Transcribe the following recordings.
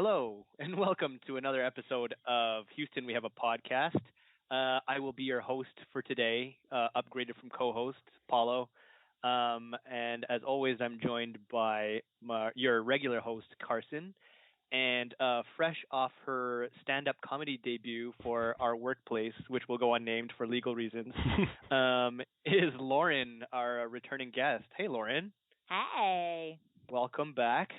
Hello, and welcome to another episode of Houston. We have a podcast. I will be your host for today, upgraded from co-host Paulo. And as always, I'm joined by your regular host Carson. And fresh off her stand-up comedy debut for our workplace, which will go unnamed for legal reasons, is Lauren, our returning guest. Hey, Lauren. Hey. Welcome back.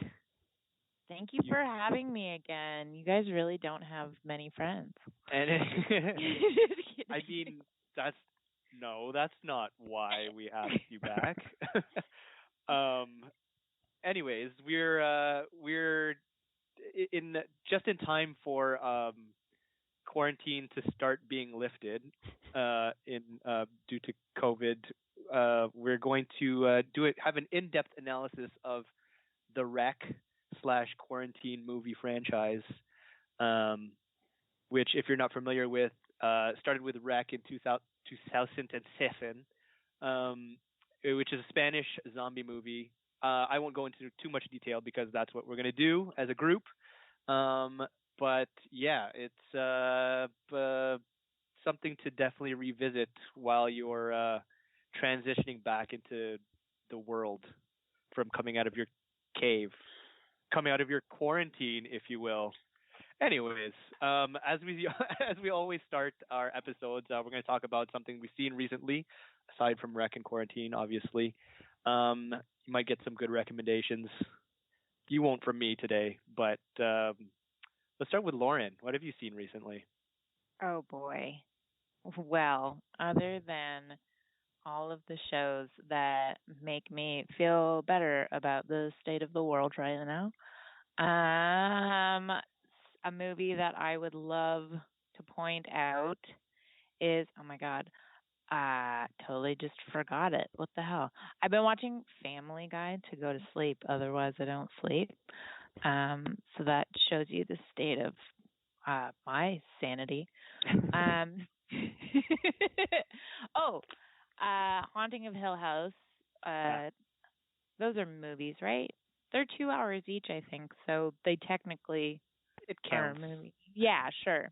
Thank you for having me again. You guys really don't have many friends. And I mean, that's not why we asked you back. Anyways, we're just in time for quarantine to start being lifted in due to COVID. We're going to have an in-depth analysis of the Rec / quarantine movie franchise, which, if you're not familiar with, started with Rec in 2007, which is a Spanish zombie movie. I won't go into too much detail because that's what we're going to do as a group. But yeah, it's something to definitely revisit while you're transitioning back into the world from coming out of your cave. Coming out of your quarantine, if you will. Anyways, as we always start our episodes, we're going to talk about something we've seen recently, aside from Rec and Quarantine, obviously. You might get some good recommendations. You won't from me today, but let's start with Lauren. What have you seen recently? Oh boy. Well, other than all of the shows that make me feel better about the state of the world right now. A movie that I would love to point out is, oh my God, totally just forgot it. What the hell? I've been watching Family Guy to go to sleep. Otherwise, I don't sleep. So that shows you the state of my sanity. Haunting of Hill House. Those are movies, right? They're 2 hours each, I think. So they technically it counts. Are a movie. Yeah, sure.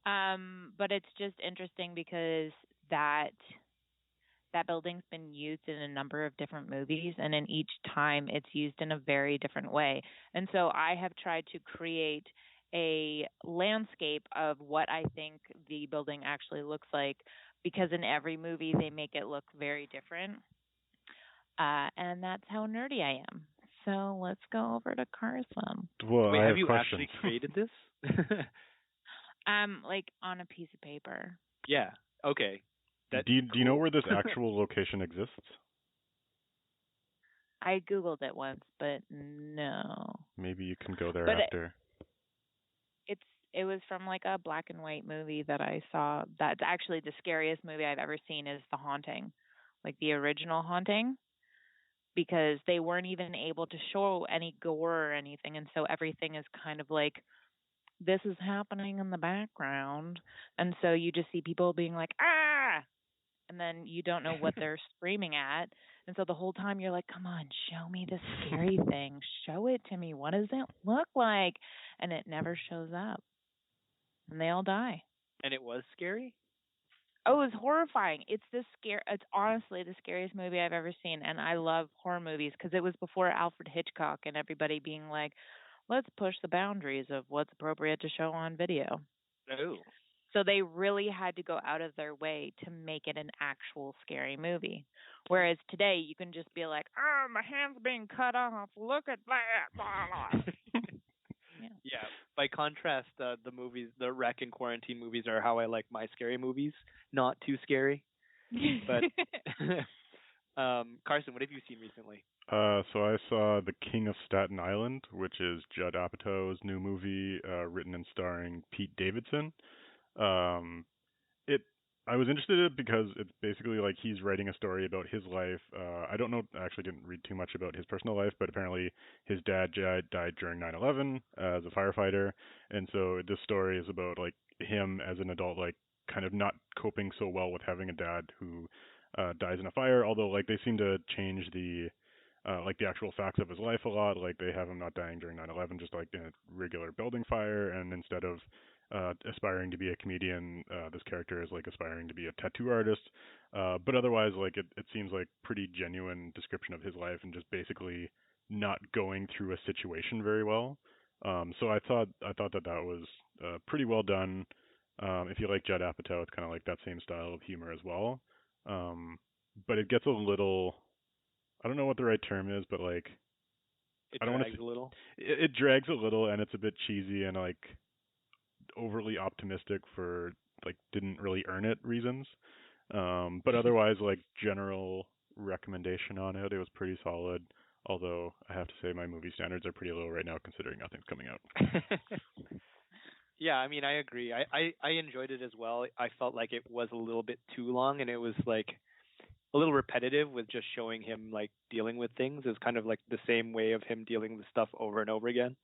But it's just interesting because that building's been used in a number of different movies, and in each time it's used in a very different way. And so I have tried to create a landscape of what I think the building actually looks like, because in every movie they make it look very different. And that's how nerdy I am. So let's go over to Carson. Well, wait, have you questions. actually created this? Like on a piece of paper. Yeah. Okay. Do you know where this actual location exists? I Googled it once, but no. Maybe you can go there after. It was from like a black and white movie that I saw. That's actually the scariest movie I've ever seen is The Haunting, like the original Haunting, because they weren't even able to show any gore or anything. And so everything is kind of like, this is happening in the background. And so you just see people being like, ah! And then you don't know what they're screaming at. And so the whole time you're like, come on, show me the scary thing. Show it to me. What does it look like? And it never shows up. And they all die. And it was scary? Oh, it was horrifying. It's honestly the scariest movie I've ever seen. And I love horror movies because it was before Alfred Hitchcock and everybody being like, let's push the boundaries of what's appropriate to show on video. Oh. So they really had to go out of their way to make it an actual scary movie. Whereas today you can just be like, oh, my hand's being cut off. Look at that. Yeah. By contrast, the movies, the Rec and Quarantine movies are how I like my scary movies. Not too scary. But Carson, what have you seen recently? So I saw The King of Staten Island, which is Judd Apatow's new movie, written and starring Pete Davidson. I was interested in it because it's basically like he's writing a story about his life. I don't know, I actually didn't read too much about his personal life, but apparently his dad died during 9/11 as a firefighter, and so this story is about like him as an adult, like kind of not coping so well with having a dad who dies in a fire. Although like they seem to change the like the actual facts of his life a lot. Like they have him not dying during 9/11, just like in a regular building fire, and instead of aspiring to be a comedian, this character is like aspiring to be a tattoo artist. But otherwise, like it seems like pretty genuine description of his life and just basically not going through a situation very well. So I thought that that was pretty well done. If you like Judd Apatow, it's kind of like that same style of humor as well. Um, but it gets a little, I don't know what the right term is, but like It I don't want to drags a little. it drags a little and it's a bit cheesy and like overly optimistic for like didn't really earn it reasons. But otherwise, like general recommendation on it, it was pretty solid. Although I have to say my movie standards are pretty low right now considering nothing's coming out. Yeah, I mean, I agree. I enjoyed it as well. I felt like it was a little bit too long, and it was like a little repetitive with just showing him like dealing with things. It's kind of like the same way of him dealing with stuff over and over again.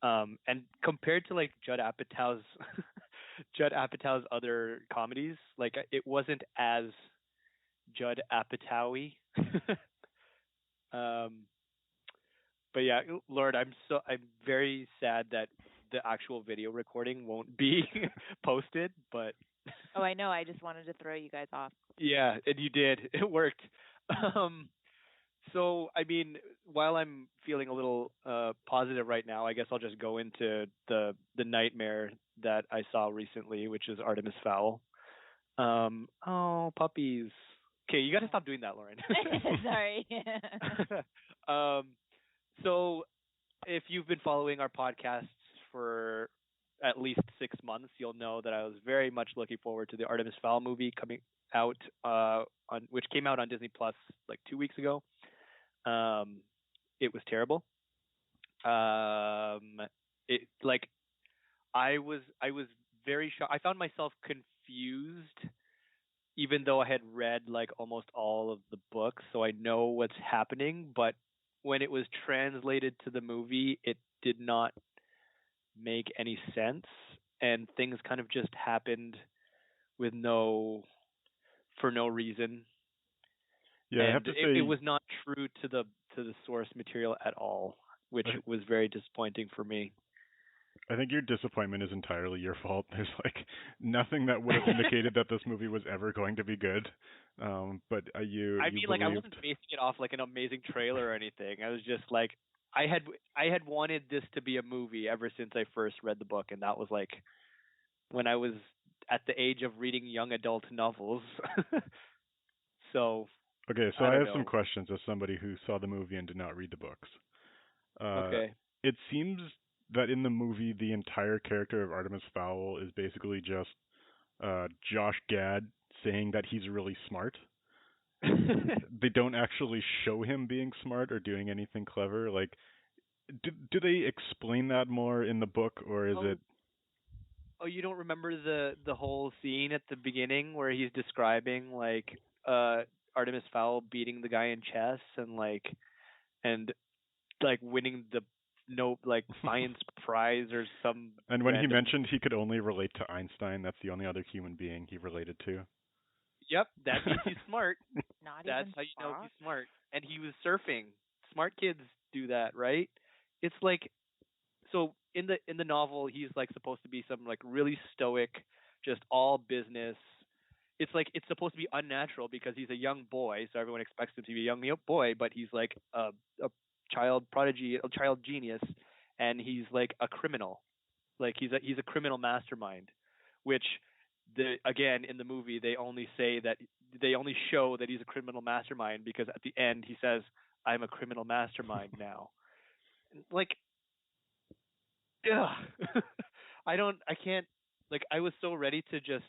And compared to like Judd Apatow's Judd Apatow's other comedies, like it wasn't as Judd Apatowy. um, but yeah, Lord, I'm very sad that the actual video recording won't be posted, but Oh, I know. I just wanted to throw you guys off. yeah, and you did. It worked. Um, so I mean, while I'm feeling a little positive right now, I guess I'll just go into the nightmare that I saw recently, which is Artemis Fowl. Oh, puppies. Okay, you got to stop doing that, Lauren. Sorry. um, so if you've been following our podcasts for at least 6 months, you'll know that I was very much looking forward to the Artemis Fowl movie coming out on which came out on Disney Plus like 2 weeks ago. Um, it was terrible. It like I was very shocked. I found myself confused, even though I had read like almost all of the books, so I know what's happening. But when it was translated to the movie, it did not make any sense, and things kind of just happened with no for no reason, Yeah, I have and to it say was not true to the source material at all, which I was very disappointing for me. I think your disappointment is entirely your fault. There's like nothing that would have indicated that this movie was ever going to be good. But I you mean, like I believed. wasn't basing it off like an amazing trailer or anything. I was just like I had wanted this to be a movie ever since I first read the book, and that was like when I was at the age of reading young adult novels. So Okay, so I I don't have some know. questions as somebody who saw the movie and did not read the books. Uh, Okay. it seems that in the movie, the entire character of Artemis Fowl is basically just Josh Gad saying that he's really smart. They don't actually show him being smart or doing anything clever. Like, do they explain that more in the book, or is Oh, it oh, you don't remember the whole scene at the beginning where he's describing like Artemis Fowl beating the guy in chess and like winning the no like science prize or some And when he random. mentioned he could only relate to Einstein, that's the only other human being he related to. Yep, that means he's smart. Not That's even how you know Spock. he's smart. And he was surfing. Smart kids do that, right? It's like so in the novel he's like supposed to be some like really stoic, just all business. It's like it's supposed to be unnatural because he's a young boy, so everyone expects him to be a young boy, but he's like a child prodigy, a child genius, and he's like a criminal. Like he's a criminal mastermind, which the again in the movie they only show that he's a criminal mastermind because at the end he says, "I'm a criminal mastermind now." Like, ugh. I can't like I was so ready to just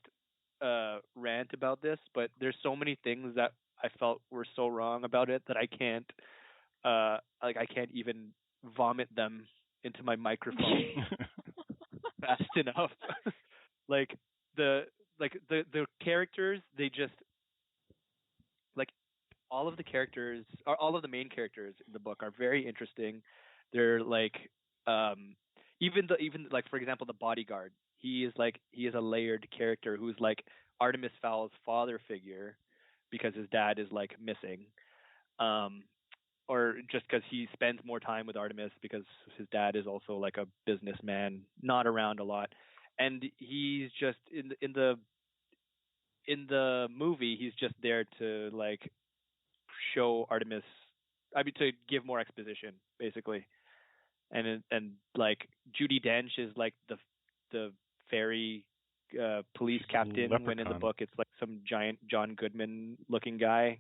rant about this, but there's so many things that I felt were so wrong about it that I can't even vomit them into my microphone fast enough. like the the characters, they just like all of the characters or all of the main characters in the book are very interesting. They're like um even like for example the bodyguard. He is a layered character who's like Artemis Fowl's father figure because his dad is like missing. Um or just because he spends more time with Artemis because his dad is also like a businessman, not around a lot, and he's just in the movie he's just there to like show Artemis, I mean to give more exposition basically, and like Judy Dench is like the fairy police captain when in the Leprechaun. book it's like some giant John Goodman looking guy.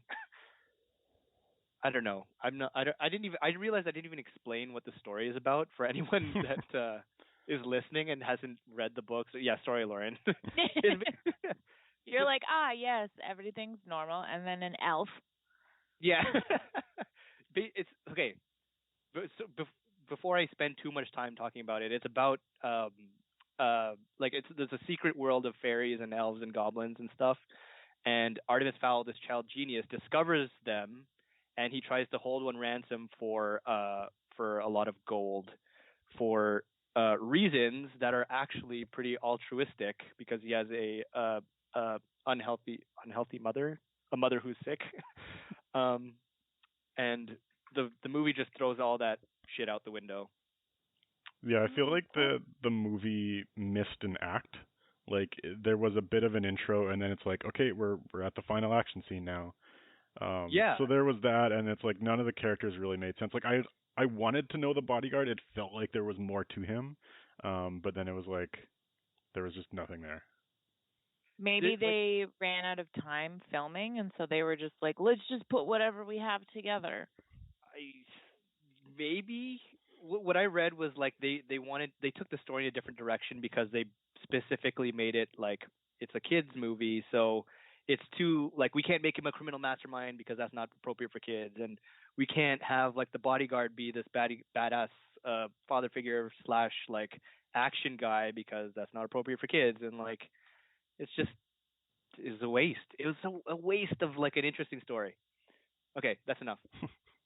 I don't know. I'm not. I didn't even. I realized I didn't even explain what the story is about for anyone that is listening and hasn't read the books. Yeah, sorry, Lauren. You're like, yes, everything's normal, and then an elf. Yeah. It's okay. So before I spend too much time talking about it, it's about like there's a secret world of fairies and elves and goblins and stuff, and Artemis Fowl, this child genius, discovers them, and he tries to hold one ransom for a lot of gold, for reasons that are actually pretty altruistic because he has a unhealthy mother, a mother who's sick, and the movie just throws all that shit out the window. Yeah, I feel like the movie missed an act. Like there was a bit of an intro, and then it's like, okay, we're at the final action scene now. Yeah. So there was that, and it's like none of the characters really made sense. Like I wanted to know the bodyguard. It felt like there was more to him, but then it was like there was just nothing there. Maybe they ran out of time filming, and so they were just like, let's just put whatever we have together. Maybe what I read was like they took the story in a different direction because they specifically made it like it's a kids movie, so it's too like we can't make him a criminal mastermind because that's not appropriate for kids, and we can't have like the bodyguard be this badass father figure slash like action guy because that's not appropriate for kids, and like it's just is a waste. It was a waste of like an interesting story. Okay, that's enough.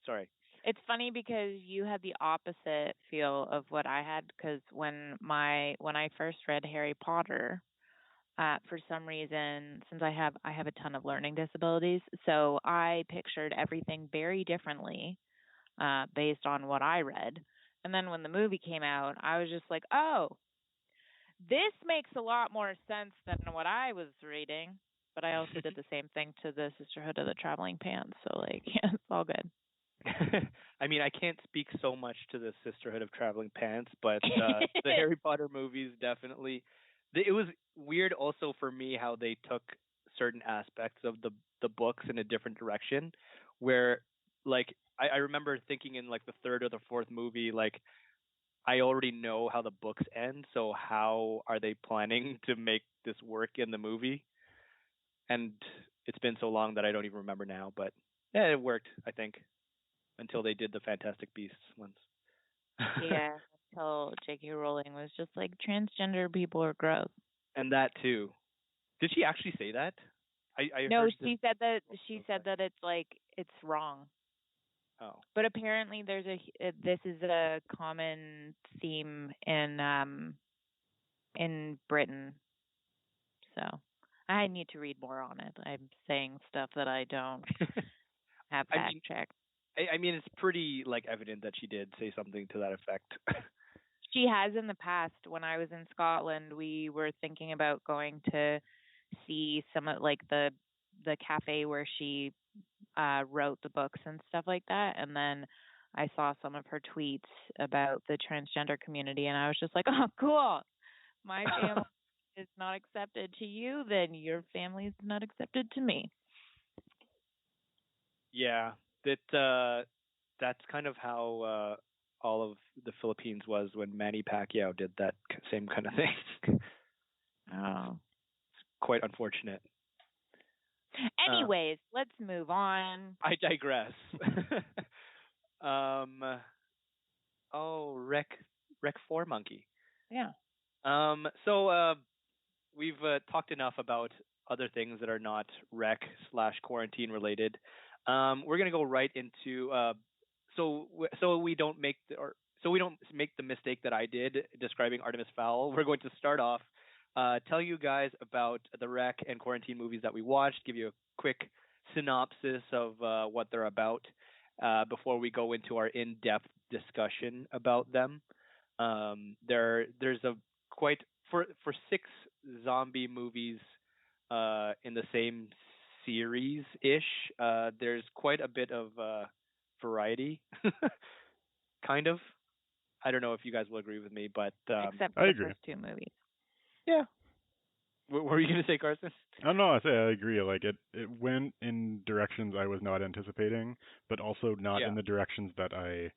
Sorry. It's funny because you had the opposite feel of what I had because when I first read Harry Potter, for some reason, since I have a ton of learning disabilities, so I pictured everything very differently based on what I read. And then when the movie came out, I was just like, oh, this makes a lot more sense than what I was reading. But I also did the same thing to the Sisterhood of the Traveling Pants, so like, yeah, it's all good. I mean, I can't speak so much to the Sisterhood of Traveling Pants, but the Harry Potter movies definitely. It was weird also for me how they took certain aspects of the books in a different direction, where like I remember thinking in like the third or the fourth movie, like I already know how the books end, so how are they planning to make this work in the movie? And it's been so long that I don't even remember now, but yeah, it worked, I think, until they did the Fantastic Beasts ones. Yeah, until J.K. Rowling was just like transgender people are gross. And that too. Did she actually say that? I No, heard she said that it's like it's wrong. Oh. But apparently this is a common theme in Britain. So I need to read more on it. I'm saying stuff that I don't have fact checked. I mean, it's pretty like evident that she did say something to that effect. She has in the past. When I was in Scotland, we were thinking about going to see some of like the cafe where she wrote the books and stuff like that. And then I saw some of her tweets about the transgender community, and I was just like, oh, cool. My family is not accepted to you, then your family is not accepted to me. Yeah, that's kind of how all of the Philippines was when Manny Pacquiao did that same kind of thing. Oh, it's quite unfortunate. Anyways, let's move on. I digress. Rec 4 Monkey. Yeah. So we've talked enough about other things that are not rec/quarantine related. We're gonna go right into so we don't make the mistake that I did describing Artemis Fowl. We're going to start off tell you guys about the rec and quarantine movies that we watched, give you a quick synopsis of what they're about, before we go into our in-depth discussion about them. There's a quite for six zombie movies in the same series ish. There's quite a bit of variety, kind of. I don't know if you guys will agree with me, but Except I for the agree. first two movies. yeah. What were you gonna say, Carson? I don't know. I say I agree. Like it went in directions I was not anticipating, but also not Yeah. in the directions that I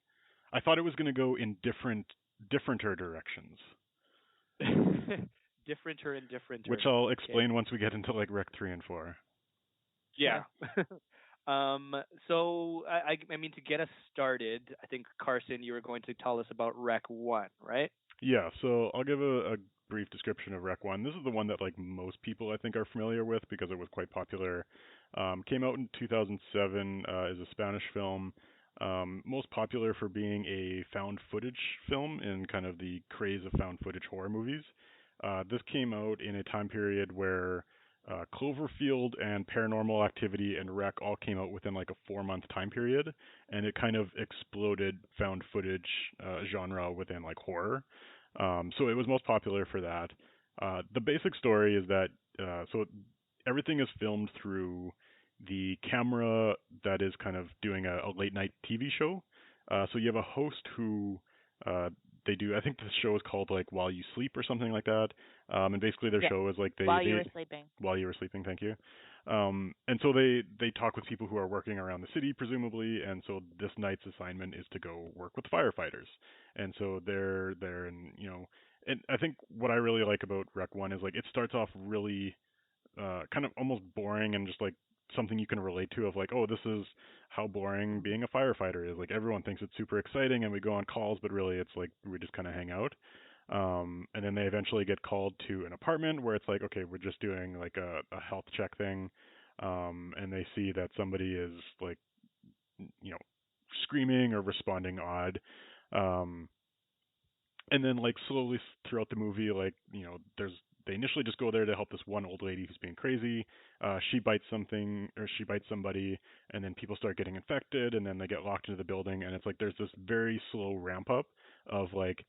thought it was going to go in differenter directions, Differenter and differenter. which I'll explain once we get into like Rec 3 and 4. Yeah. So I mean to get us started, I think Carson, you were going to tell us about Rec 1, right? Yeah, so I'll give a brief description of Rec 1. This is the one that like most people I think are familiar with because it was quite popular. Came out in 2007, is a Spanish film, most popular for being a found footage film in kind of the craze of found footage horror movies. This came out in a time period where Cloverfield and Paranormal Activity and Rec all came out within like a 4-month time period, and it kind of exploded found footage genre within like horror. So it was most popular for that. The basic story is that so everything is filmed through the camera that is kind of doing a late night TV show. So you have a host who they do. I think the show is called like While You Sleep or something like that. And basically their Yeah. show is like While you were sleeping. while you were sleeping. Thank you. And so they talk with people who are working around the city, presumably. And so this night's assignment is to go work with firefighters. And so they're there, and and I think what I really like about Rec One is like it starts off really kind of almost boring and just like something you can relate to of like, oh, this is how boring being a firefighter is. Like everyone thinks it's super exciting and we go on calls, but really it's like we just kind of hang out. And then they eventually get called to an apartment where it's like, okay, we're just doing like a health check thing. And they see that somebody is like, screaming or responding odd. Um, and then like slowly throughout the movie, like there's they initially just go there to help this one old lady who's being crazy. She bites something, or she bites somebody, and then people start getting infected, and then they get locked into the building, and it's like there's this very slow ramp up of like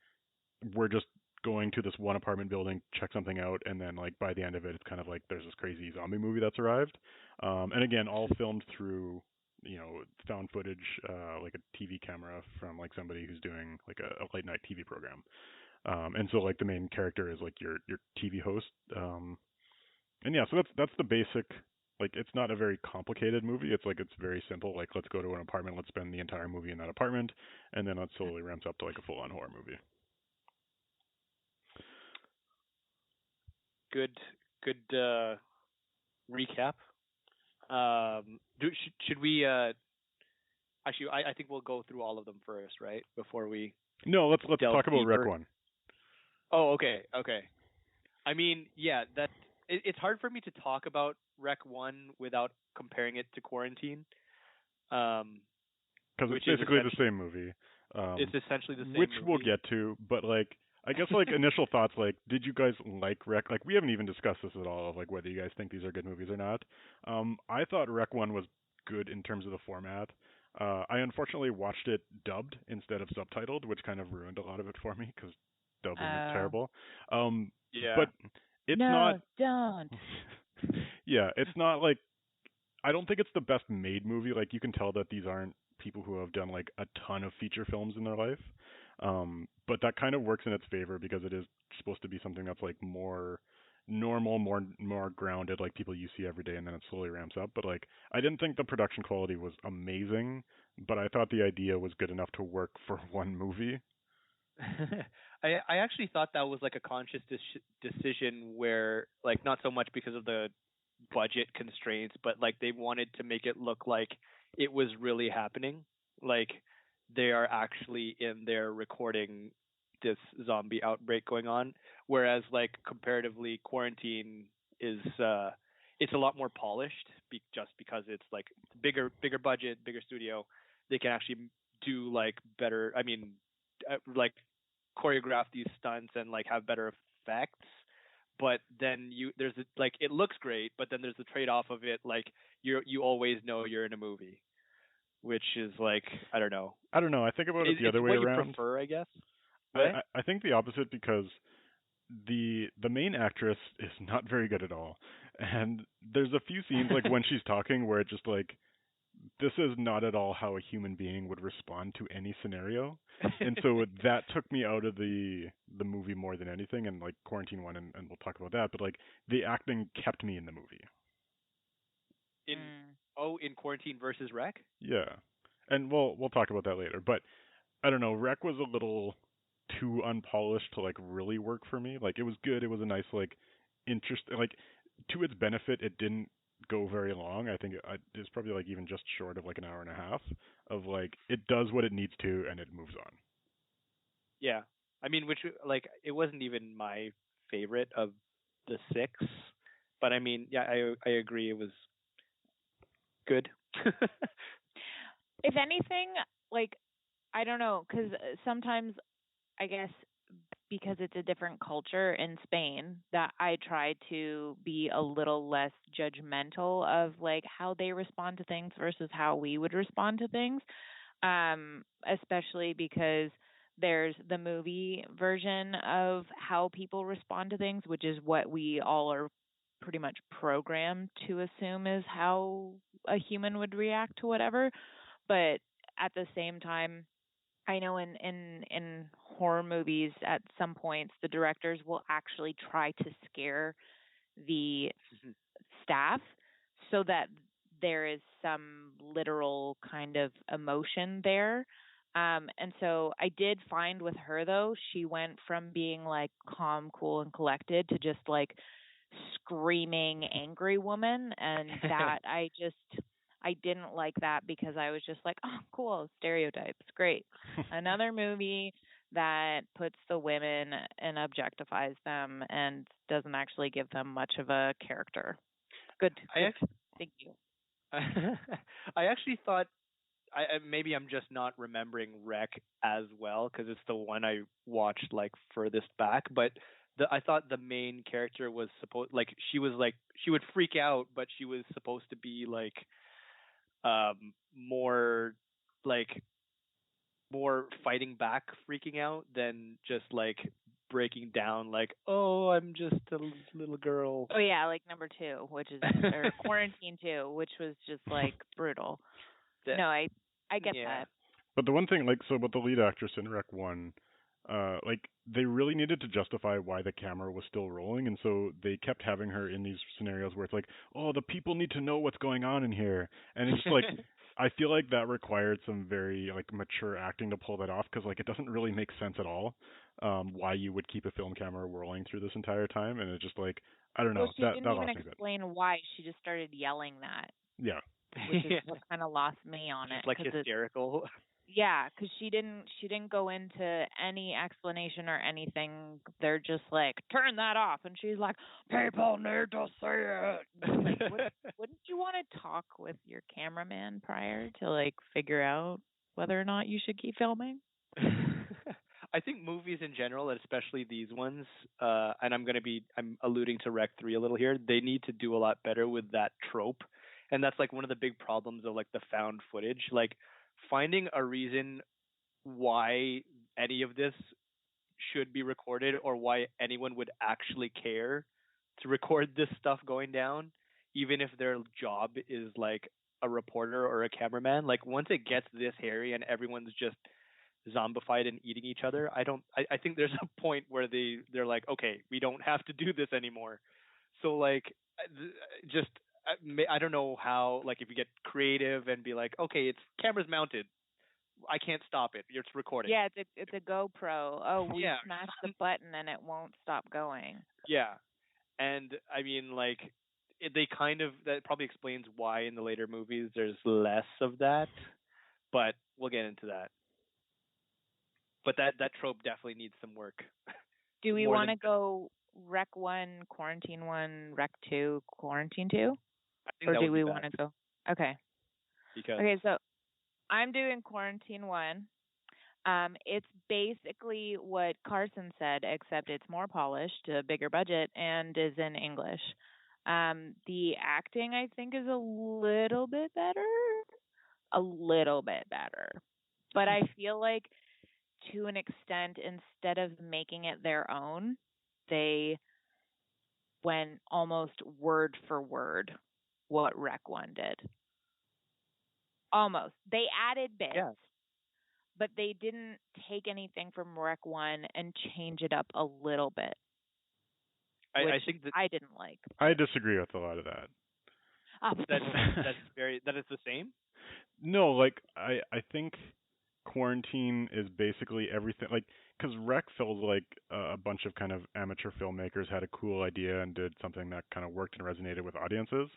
we're just going to this one apartment building, check something out, and then like by the end of it, it's kind of like there's this crazy zombie movie that's arrived. And again, all filmed through found footage, like a TV camera from like somebody who's doing like a late night TV program. And so like the main character is like your TV host. And yeah, so that's the basic. Like it's not a very complicated movie. It's like it's very simple. Like let's go to an apartment, let's spend the entire movie in that apartment, and then it slowly ramps up to like a full-on horror movie. Good recap. Should we actually I think we'll go through all of them first, right? Before we No, let's delve talk about Rec deeper. 1. Oh, okay. I mean, yeah, it's hard for me to talk about Rec 1 without comparing it to Quarantine. Because it's which is basically the same movie. It's essentially the same which movie. we'll get to, but like I guess like initial thoughts, like did you guys like Rec? Like we haven't even discussed this at all of like whether you guys think these are good movies or not. I thought Rec 1 was good in terms of the format. I unfortunately watched it dubbed instead of subtitled, which kind of ruined a lot of it for me because dubbing is terrible. Yeah. But it's no, not. don't. Yeah, it's not like I don't think it's the best made movie. Like you can tell that these aren't people who have done like a ton of feature films in their life. But that kind of works in its favor because it is supposed to be something that's like more normal, more grounded, like people you see every day, and then it slowly ramps up. But like I didn't think the production quality was amazing, but I thought the idea was good enough to work for one movie. I actually thought that was like a conscious decision where like not so much because of the budget constraints, but like they wanted to make it look like it was really happening. Like they are actually in there recording this zombie outbreak going on, whereas like comparatively Quarantine is it's a lot more polished just because it's like bigger budget, bigger studio. They can actually do like better, I mean like choreograph these stunts and like have better effects. But then there's like it looks great, but then there's the trade off of it, like you always know you're in a movie. which is like I don't know. I don't know. I think about it the It's other way what you around. prefer, I guess. I think the opposite because the main actress is not very good at all. And there's a few scenes like when she's talking where it just like this is not at all how a human being would respond to any scenario. And so that took me out of the movie more than anything, and like Quarantine One, and we'll talk about that, but like the acting kept me in the movie. in in Quarantine versus Rec? Yeah. And we'll talk about that later. But I don't know, Rec was a little too unpolished to like really work for me. Like it was good, it was a nice like interest like to its benefit it didn't go very long. I think it's probably like even just short of like an hour and a half of like it does what it needs to and it moves on. Yeah. I mean, which like it wasn't even my favorite of the six, but I mean, yeah, I agree it was good. If anything, like I don't know, because sometimes I guess because it's a different culture in Spain that I try to be a little less judgmental of like how they respond to things versus how we would respond to things. Especially because there's the movie version of how people respond to things, which is what we all are pretty much programmed to assume is how a human would react to whatever. But at the same time, I know in horror movies at some points the directors will actually try to scare the staff so that there is some literal kind of emotion there. And so I did find with her though, she went from being like calm, cool, and collected to just like screaming angry woman, and that I didn't like that because I was just like, oh, cool, stereotypes, great. Another movie that puts the women and objectifies them and doesn't actually give them much of a character. Good. Thank you. I actually thought maybe I'm just not remembering Rec as well because it's the one I watched like furthest back. But I thought the main character was supposed like she would freak out, but she was supposed to be like more like more fighting back, freaking out than just like breaking down like, oh, I'm just a little girl. Oh yeah, like number 2, which is or Quarantine 2, which was just like brutal. No, I get that. But the one thing, like, so with the lead actress in Rec 1, like, they really needed to justify why the camera was still rolling, and so they kept having her in these scenarios where it's like, oh, the people need to know what's going on in here. And it's just like, I feel like that required some very, like, mature acting to pull that off, because, like, it doesn't really make sense at all why you would keep a film camera rolling through this entire time, and it's just like, I don't know. Well, she didn't even explain why. She just started yelling that. Yeah. Which is what kind of lost me on just it. Like hysterical. Yeah, because she didn't go into any explanation or anything. They're just like, turn that off, and she's like, people need to see it. Like, wouldn't you want to talk with your cameraman prior to like figure out whether or not you should keep filming? I think movies in general, and especially these ones, and I'm alluding to Rec 3 a little here. They need to do a lot better with that trope, and that's like one of the big problems of like the found footage, like finding a reason why any of this should be recorded or why anyone would actually care to record this stuff going down, even if their job is like a reporter or a cameraman. Like once it gets this hairy and everyone's just zombified and eating each other, I think there's a point where they're like, okay, we don't have to do this anymore. So like just I don't know how, like if you get creative and be like, okay, it's cameras mounted, I can't stop it, it's recording. Yeah, it's a GoPro. Oh, we smashed the button and it won't stop going. Yeah, and I mean like they kind of, that probably explains why in the later movies there's less of that, but we'll get into that. But that trope definitely needs some work. Do we want to go Rec 1, Quarantine 1, Rec 2, Quarantine 2? Or do we want to go? Okay. Okay, so I'm doing Quarantine 1. It's basically what Carson said, except it's more polished, a bigger budget, and is in English. The acting, I think, is a little bit better. a little bit better. But I feel like to an extent, instead of making it their own, they went almost word for word what Rec One did. Almost. They added bits, Yeah. but they didn't take anything from Rec One and change it up a little bit, I which think that I didn't like. I disagree with a lot of that. that is the same. No, like I think Quarantine is basically everything, like, because Rec feels like a bunch of kind of amateur filmmakers had a cool idea and did something that kind of worked and resonated with audiences.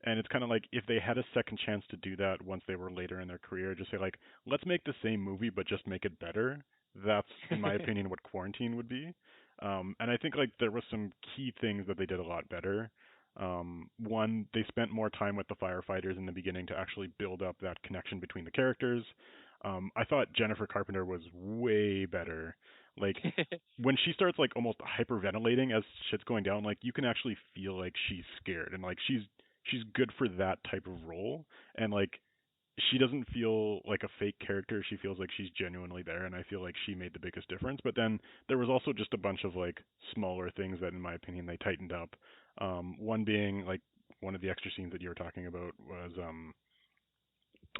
And it's kind of like if they had a second chance to do that once they were later in their career, just say like, let's make the same movie but just make it better. That's, in my opinion, what Quarantine would be. And I think like there was some key things that they did a lot better. One, they spent more time with the firefighters in the beginning to actually build up that connection between the characters. I thought Jennifer Carpenter was way better. Like when she starts like almost hyperventilating as shit's going down, like you can actually feel like she's scared and like she's good for that type of role. And like she doesn't feel like a fake character. She feels like she's genuinely there, and I feel like she made the biggest difference. But then there was also just a bunch of like smaller things that, in my opinion, they tightened up. One being like one of the extra scenes that you were talking about was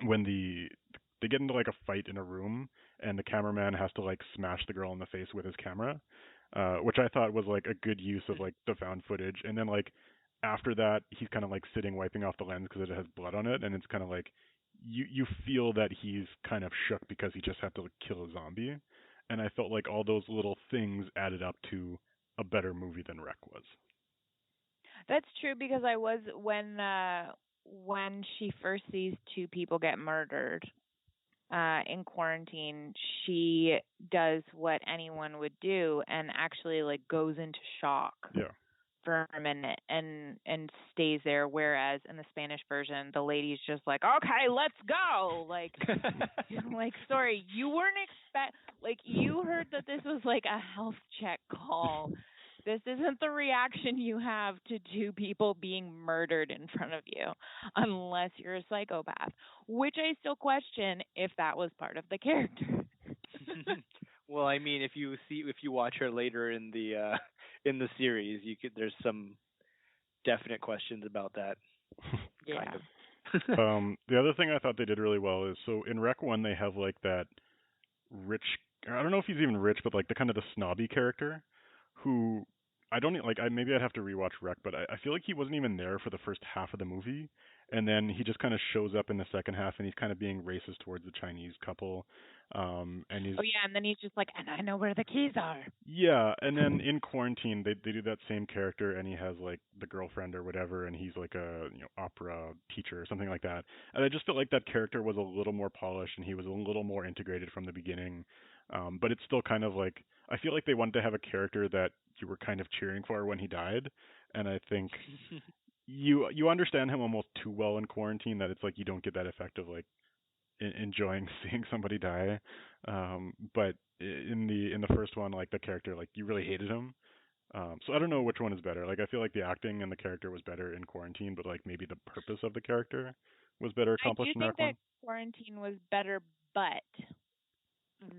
when they get into like a fight in a room, and the cameraman has to like smash the girl in the face with his camera, which I thought was like a good use of like the found footage. And then like after that, he's kind of like sitting wiping off the lens because it has blood on it, and it's kind of like you feel that he's kind of shook because he just had to kill a zombie, and I felt like all those little things added up to a better movie than Wreck was. That's true because I was when she first sees two people get murdered in Quarantine, she does what anyone would do and actually like goes into shock Yeah. for a minute and stays there. Whereas in the Spanish version, the lady's just like, "Okay, let's go." Like, like sorry, you weren't like you heard that this was like a health check call. This isn't the reaction you have to two people being murdered in front of you, unless you're a psychopath, which I still question if that was part of the character. Well, I mean, if you watch her later in the series, there's some definite questions about that. Yeah. Kind of. The other thing I thought they did really well is, so in Rec One they have like that rich, I don't know if he's even rich, but like the kind of the snobby character who I don't like. Maybe I'd have to rewatch Rec, but I feel like he wasn't even there for the first half of the movie, and then he just kind of shows up in the second half, and he's kind of being racist towards the Chinese couple, and he's Oh yeah, and then he's just like, "And I know where the keys are." yeah, and then in Quarantine they do that same character, and he has like the girlfriend or whatever, and he's like a opera teacher or something like that, and I just felt like that character was a little more polished, and he was a little more integrated from the beginning, but it's still kind of like I feel like they wanted to have a character that you were kind of cheering for when he died, and I think you understand him almost too well in Quarantine that it's like you don't get that effect of like enjoying seeing somebody die. But in the first one, like the character, like you really hated him. So I don't know which one is better. Like I feel like the acting and the character was better in Quarantine, but like maybe the purpose of the character was better I do accomplished in think Rec that One. Quarantine was better, but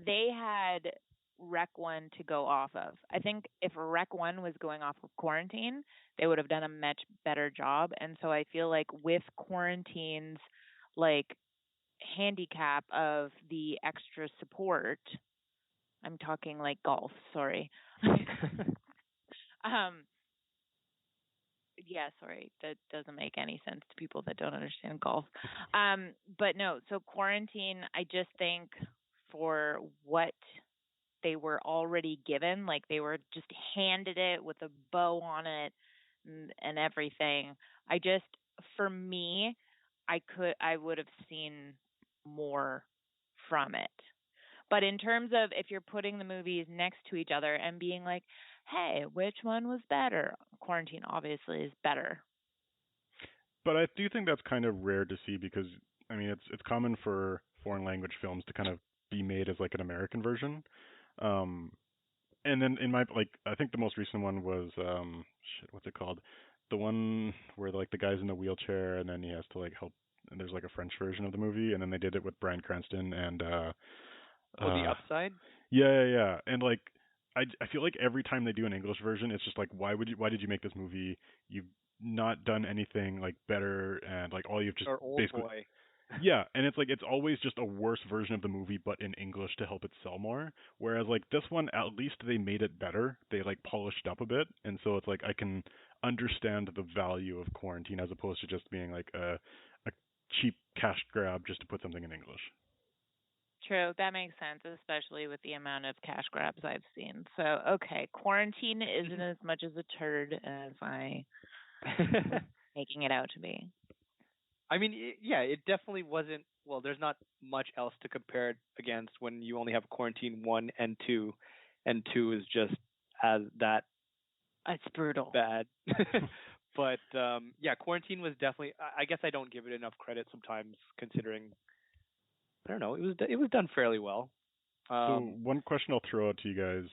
they had Rec One to go off of. I think if Rec One was going off of Quarantine, they would have done a much better job. And so I feel like with Quarantine's like handicap of the extra support, I'm talking like golf, sorry. um yeah, sorry, that doesn't make any sense to people that don't understand golf. But no, so Quarantine, I just think for what they were already given, like they were just handed it with a bow on it and everything. I just, for me, I would have seen more from it. But in terms of if you're putting the movies next to each other and being like, hey, which one was better? Quarantine obviously is better. But I do think that's kind of rare to see because I mean it's common for foreign language films to kind of be made as like an American version. Um, and then in my like I think the most recent one was shit, what's it called? The one where like the guy's in the wheelchair and then he has to like help and there's like a French version of the movie, and then they did it with Bryan Cranston and Oh, The uh Upside. yeah. And like I feel like every time they do an English version, it's just like why did you make this movie? You've not done anything like better, and like all you've just Or Old basically Boy. yeah, and it's like it's always just a worse version of the movie but in English to help it sell more. Whereas like this one at least they made it better. They like polished up a bit, and so it's like I can understand the value of Quarantine as opposed to just being like a cheap cash grab just to put something in English. True, that makes sense, especially with the amount of cash grabs I've seen. So, okay, Quarantine isn't as much as a turd as I was making it out to be. I mean, yeah, it definitely wasn't. Well, there's not much else to compare it against when you only have Quarantine 1 and 2 is just as that It's brutal. bad. But yeah, Quarantine was definitely. I guess I don't give it enough credit sometimes, considering I don't know. It was done fairly well. So one question I'll throw out to you guys,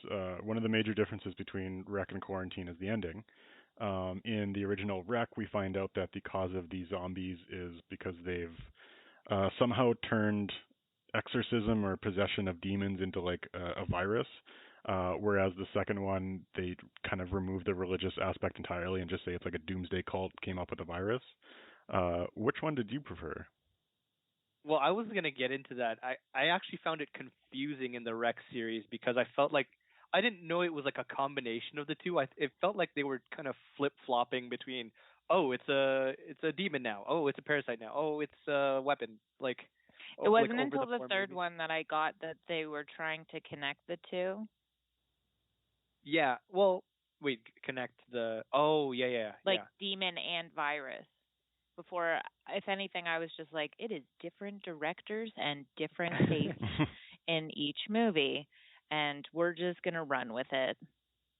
one of the major differences between Wreck and Quarantine is the ending. In the original Wreck, we find out that the cause of these zombies is because they've somehow turned exorcism or possession of demons into like a virus. Whereas the second one, they kind of remove the religious aspect entirely and just say it's like a doomsday cult came up with a virus. Which one did you prefer? Well, I was gonna get into that. I actually found it confusing in the Rex series because I felt like I didn't know it was like a combination of the two. It felt like they were kind of flip flopping between oh it's a demon now, oh it's a parasite now, oh it's a weapon like It like wasn't over until the the four third movies. one that I got that they were trying to connect the two. Yeah, well, wait, connect the oh Like yeah. demon and virus. Before, if anything, I was just like, it is different directors and different tastes in each movie, and we're just gonna run with it.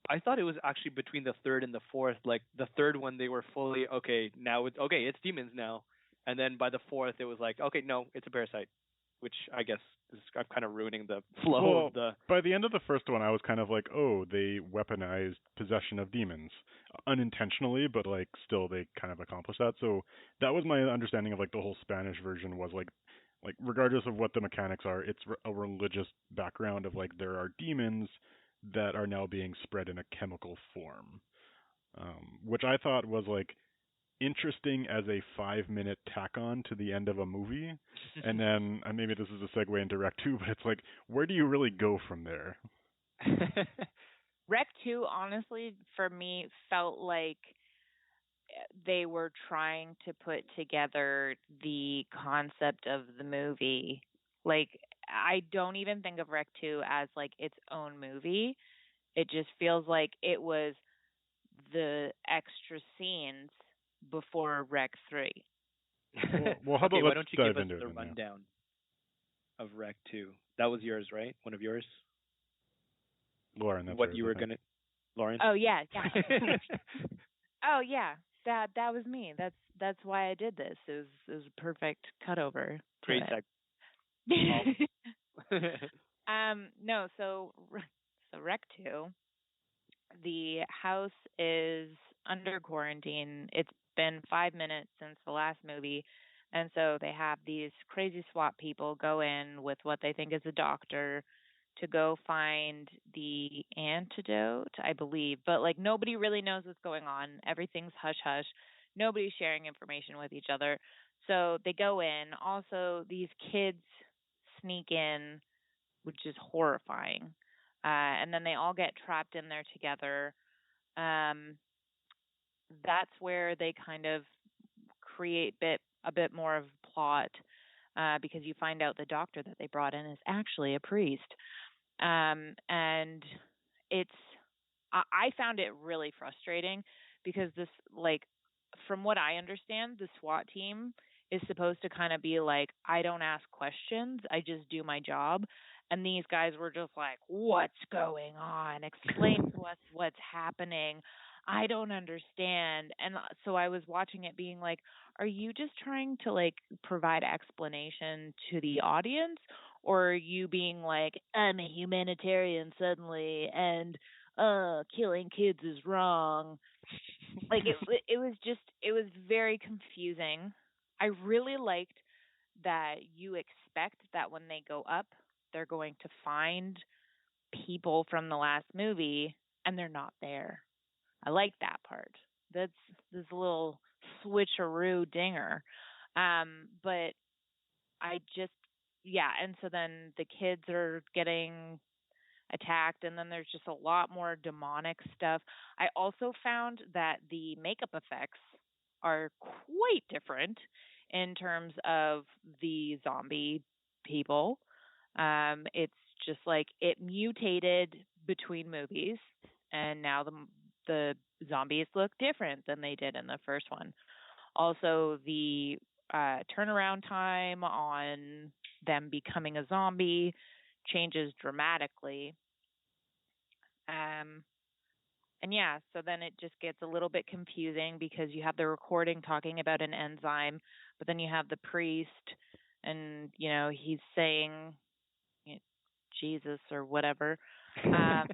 I thought it was actually between the third and the fourth. Like the third one, they were fully okay. Now it's okay. It's demons now, and then by the fourth, it was like okay, no, it's a parasite, which I guess is I'm kind of ruining the flow Well, of the. by the end of the first one, I was kind of like, oh, they weaponized possession of demons unintentionally, but like still they kind of accomplished that. So that was my understanding of like the whole Spanish version was like regardless of what the mechanics are, it's a religious background of like there are demons that are now being spread in a chemical form, which I thought was like interesting as a 5 minute tack on to the end of a movie. And then maybe this is a segue into Rec 2, but it's like, where do you really go from there? Rec 2, honestly, for me, felt like they were trying to put together the concept of the movie. Like, I don't even think of Rec 2 as like its own movie. It just feels like it was the extra scenes before Rec 3. Well, how Okay, about why let's don't you dive give us into it the then, yeah. rundown of Rec 2? That was yours, right? One of yours? Lauren, that's What hers, you I were think. gonna, Lauren? Oh yeah, yeah. Oh yeah. That was me. That's why I did this. It was a perfect cutover to Great it. tech. No, so Rec 2, the house is under quarantine. It's been 5 minutes since the last movie, and so they have these crazy SWAT people go in with what they think is a doctor to go find the antidote, I believe. But like nobody really knows what's going on. Everything's hush hush. Nobody's sharing information with each other. So they go in. Also, these kids sneak in, which is horrifying. And then they all get trapped in there together. Um, that's where they kind of create a bit more of plot because you find out the doctor that they brought in is actually a priest. And it's I found it really frustrating because this like from what I understand, the SWAT team is supposed to kind of be like, I don't ask questions, I just do my job. And these guys were just like, what's going on? Explain to us what's happening. I don't understand. And so I was watching it being like, are you just trying to like provide explanation to the audience? Or are you being like, I'm a humanitarian suddenly and killing kids is wrong? Like it was very confusing. I really liked that you expect that when they go up, they're going to find people from the last movie and they're not there. I like that part. That's this little switcheroo dinger. But I just yeah, and so then the kids are getting attacked and then there's just a lot more demonic stuff. I also found that the makeup effects are quite different in terms of the zombie people. It's just like it mutated between movies and now the zombies look different than they did in the first one. Also, the turnaround time on them becoming a zombie changes dramatically. Um, and yeah, so then it just gets a little bit confusing because you have the recording talking about an enzyme, but then you have the priest, and he's saying Jesus or whatever. Um,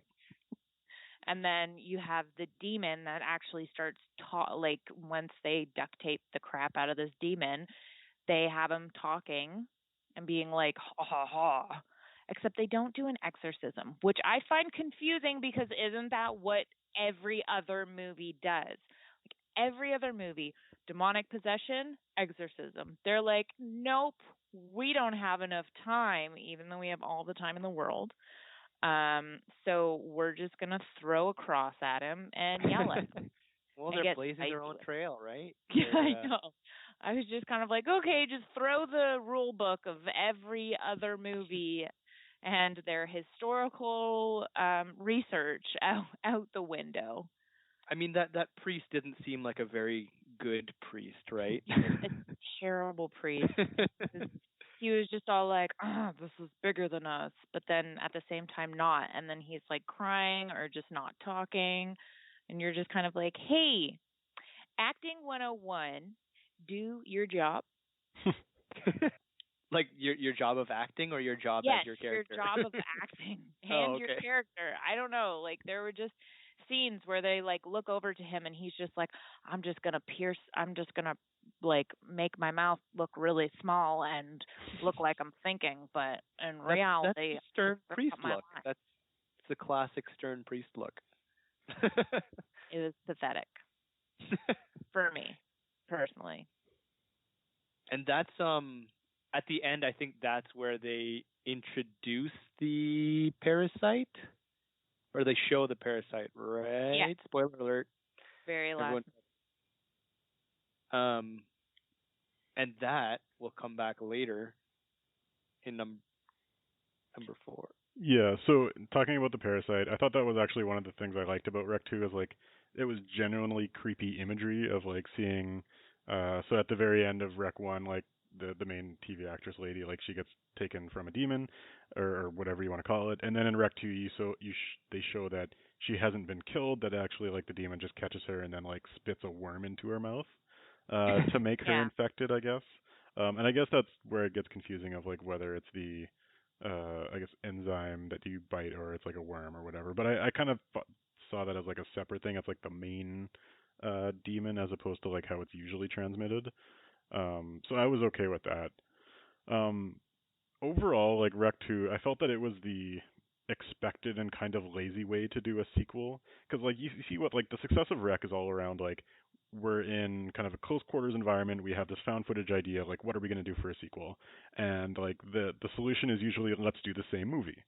and then you have the demon that actually starts like once they duct tape the crap out of this demon, they have him talking and being like ha ha ha. Except they don't do an exorcism, which I find confusing because isn't that what every other movie does? Like every other movie, demonic possession, exorcism. They're like, nope, we don't have enough time, even though we have all the time in the world. So we're just gonna throw a cross at him and yell at him. Well, they're blazing their own trail, right? Yeah, I know. I was just kind of like, okay, just throw the rule book of every other movie and their historical research out the window. I mean, that priest didn't seem like a very good priest, right? A terrible priest. He was just all like, this is bigger than us, but then at the same time not. And then he's like crying or just not talking. And you're just kind of like, hey, acting 101, do your job. Like your job of acting or your job yes, as your character? Your job of acting and your character. I don't know. Like there were just scenes where they like look over to him and he's just like, I'm just gonna like make my mouth look really small and look like I'm thinking, but in reality, that's the stern priest look. That's the classic stern priest look. It was pathetic for me personally. And that's at the end, I think that's where they introduce the parasite, or they show the parasite, right? Yeah. Spoiler alert. Very last. And that will come back later in number 4. Yeah, so talking about the parasite, I thought that was actually one of the things I liked about Rec 2 is like it was genuinely creepy imagery of like seeing so at the very end of Rec 1 like the main TV actress lady like she gets taken from a demon or whatever you want to call it, and then in Rec 2 they show that she hasn't been killed, that actually like the demon just catches her and then like spits a worm into her mouth to make her infected, I guess. And I guess that's where it gets confusing of like whether it's the I guess enzyme that you bite or it's like a worm or whatever. But I kind of saw that as like a separate thing. It's like the main demon as opposed to like how it's usually transmitted. So I was okay with that. Overall, like Rec 2, I felt that it was the expected and kind of lazy way to do a sequel. Because like you see what like the success of Rec is all around like we're in kind of a close quarters environment. We have this found footage idea, like what are we going to do for a sequel? And like the solution is usually let's do the same movie.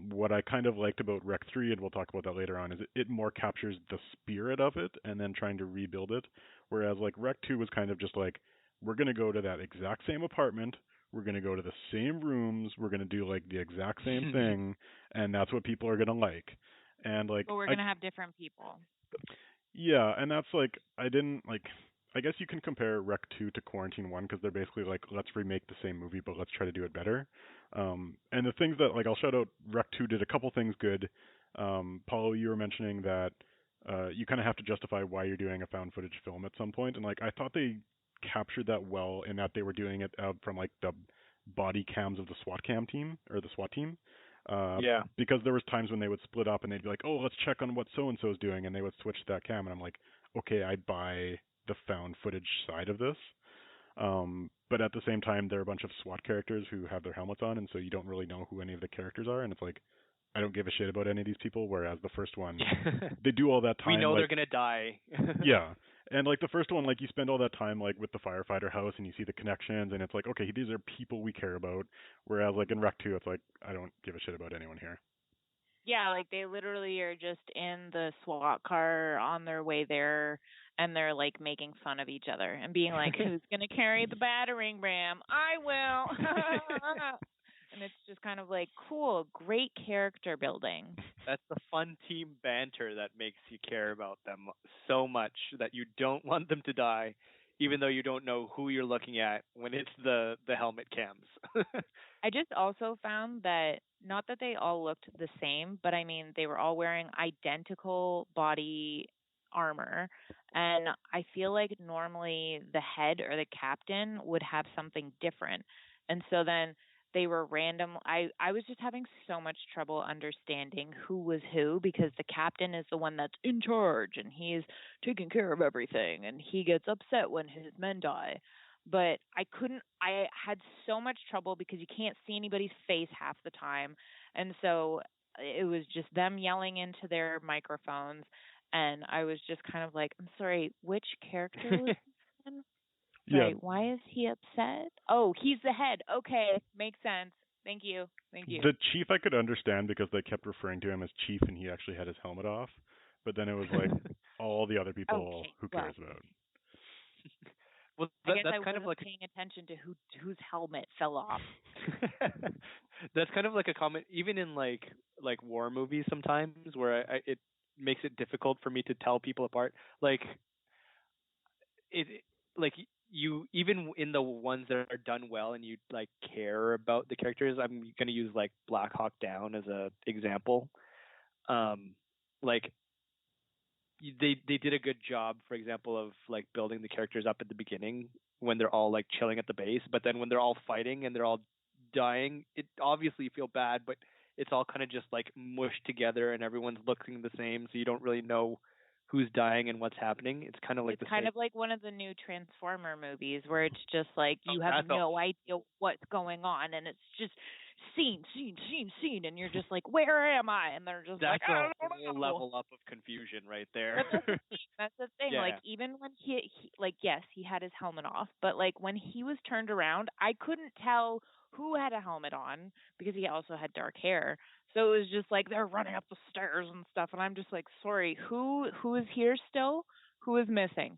What I kind of liked about Rec 3, and we'll talk about that later on, is it more captures the spirit of it and then trying to rebuild it. Whereas like Rec 2 was kind of just like we're going to go to that exact same apartment. We're going to go to the same rooms. We're going to do like the exact same thing, and that's what people are going to like. And like, but we're going to have different people. Yeah, and that's like I didn't like. I guess you can compare Rec 2 to Quarantine 1 because they're basically like let's remake the same movie but let's try to do it better. And the things that like I'll shout out, Rec 2 did a couple things good. Paulo, you were mentioning that you kind of have to justify why you're doing a found footage film at some point, and like I thought they captured that well in that they were doing it from like the body cams of the SWAT cam team or the SWAT team. Yeah. Because there was times when they would split up and they'd be like, oh, let's check on what so-and-so's doing, and they would switch to that cam, and I'm like, okay, I buy the found footage side of this. But at the same time, they're a bunch of SWAT characters who have their helmets on, and so you don't really know who any of the characters are, and it's like I don't give a shit about any of these people. Whereas the first one, they do all that time. We know like, they're gonna die. yeah, and like the first one, like you spend all that time like with the firefighter house, and you see the connections, and it's like okay, these are people we care about. Whereas like in Rec 2, it's like I don't give a shit about anyone here. Yeah, like they literally are just in the SWAT car on their way there, and they're like making fun of each other and being like, "Who's gonna carry the battering ram? I will." And it's just kind of like cool, great character building. That's the fun team banter that makes you care about them so much that you don't want them to die, even though you don't know who you're looking at when it's the helmet cams. I just also found that not that they all looked the same, but I mean they were all wearing identical body armor. And I feel like normally the head or the captain would have something different. And so then they were random. I was just having so much trouble understanding who was who because the captain is the one that's in charge and he's taking care of everything and he gets upset when his men die. But I had so much trouble because you can't see anybody's face half the time. And so it was just them yelling into their microphones. And I was just kind of like, I'm sorry, which character was this one? Yeah, Right. Why is he upset? Oh, he's the head. Okay. Makes sense. Thank you. Thank you. the chief I could understand because they kept referring to him as chief, and he actually had his helmet off. But then it was like all the other people, Okay. who Well, cares about? Well, I guess that's I kind of wasn't like paying attention to whose helmet fell off. that's kind of like a comment, even in like war movies sometimes, where it makes it difficult for me to tell people apart. Like it, like you even in the ones that are done well and you like care about the characters. I'm gonna use like Black Hawk Down as a example. Like they did a good job, for example, of like building the characters up at the beginning when they're all like chilling at the base, but then when they're all fighting and they're all dying, it obviously you feel bad, but it's all kind of just like mushed together and everyone's looking the same, so you don't really know who's dying and what's happening. It's kind of like It's the kind same. of like one of the new Transformer movies where it's just like Oh, you have no idea what's going on and it's just scene, and you're just like, where am I? And they're just like, that's I a don't whole know. level up of confusion right there. But that's the thing. Yeah. Like even when he like yes, he had his helmet off, but like when he was turned around, I couldn't tell who had a helmet on because he also had dark hair. So it was just like they're running up the stairs and stuff, and I'm just like, sorry, who is here still? Who is missing?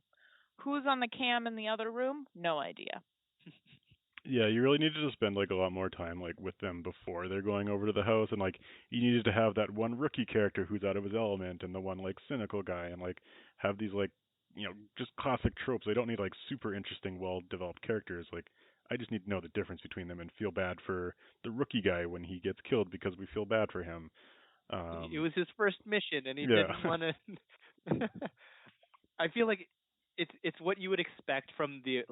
Who's on the cam in the other room? No idea. Yeah, you really needed to spend like a lot more time like with them before they're going over to the house, and like you needed to have that one rookie character who's out of his element, and the one like cynical guy, and like have these like just classic tropes. They don't need like super interesting, well developed characters. Like I just need to know the difference between them and feel bad for the rookie guy when he gets killed because we feel bad for him. It was his first mission and he Yeah. didn't want to I feel like it's what you would expect from the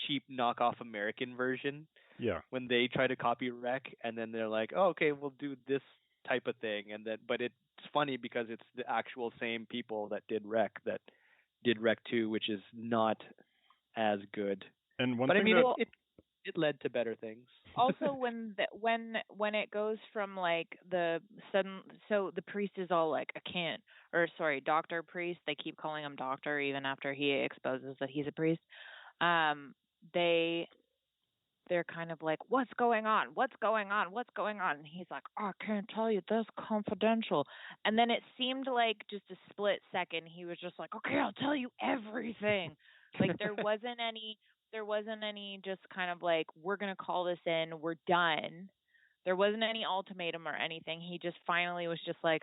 cheap knockoff American version Yeah. when they try to copy Rec and then they're like, "Oh, okay, we'll do this type of thing." And then but it's funny because it's the actual same people that did Rec 2, which is not as good. And one But I thing mean that it led to better things. Also when it goes from like the sudden so the priest is all like I can't or sorry Dr. Priest, they keep calling him doctor even after he exposes that he's a priest. um they're kind of like, what's going on, what's going on, and he's like, oh, I can't tell you, this confidential. And then it seemed like just a split second he was just like, okay, I'll tell you everything. Like there wasn't any just kind of like, we're going to call this in, we're done. There wasn't any ultimatum or anything. He just finally was just like,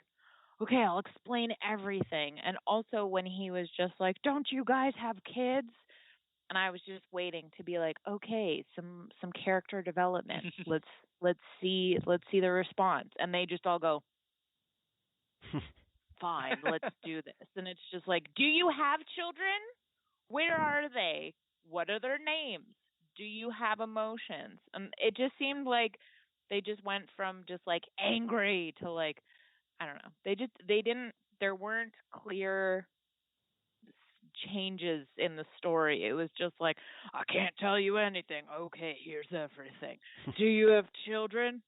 okay, I'll explain everything. And also when he was just like, don't you guys have kids? And I was just waiting to be like, okay, some character development. Let's see the response. And they just all go, fine, let's do this. And it's just like, do you have children? Where are they? What are their names? Do you have emotions? And it just seemed like they just went from just like angry to like, I don't know. They didn't there weren't clear changes in the story. It was just like, I can't tell you anything. Okay, here's everything. Do you have children?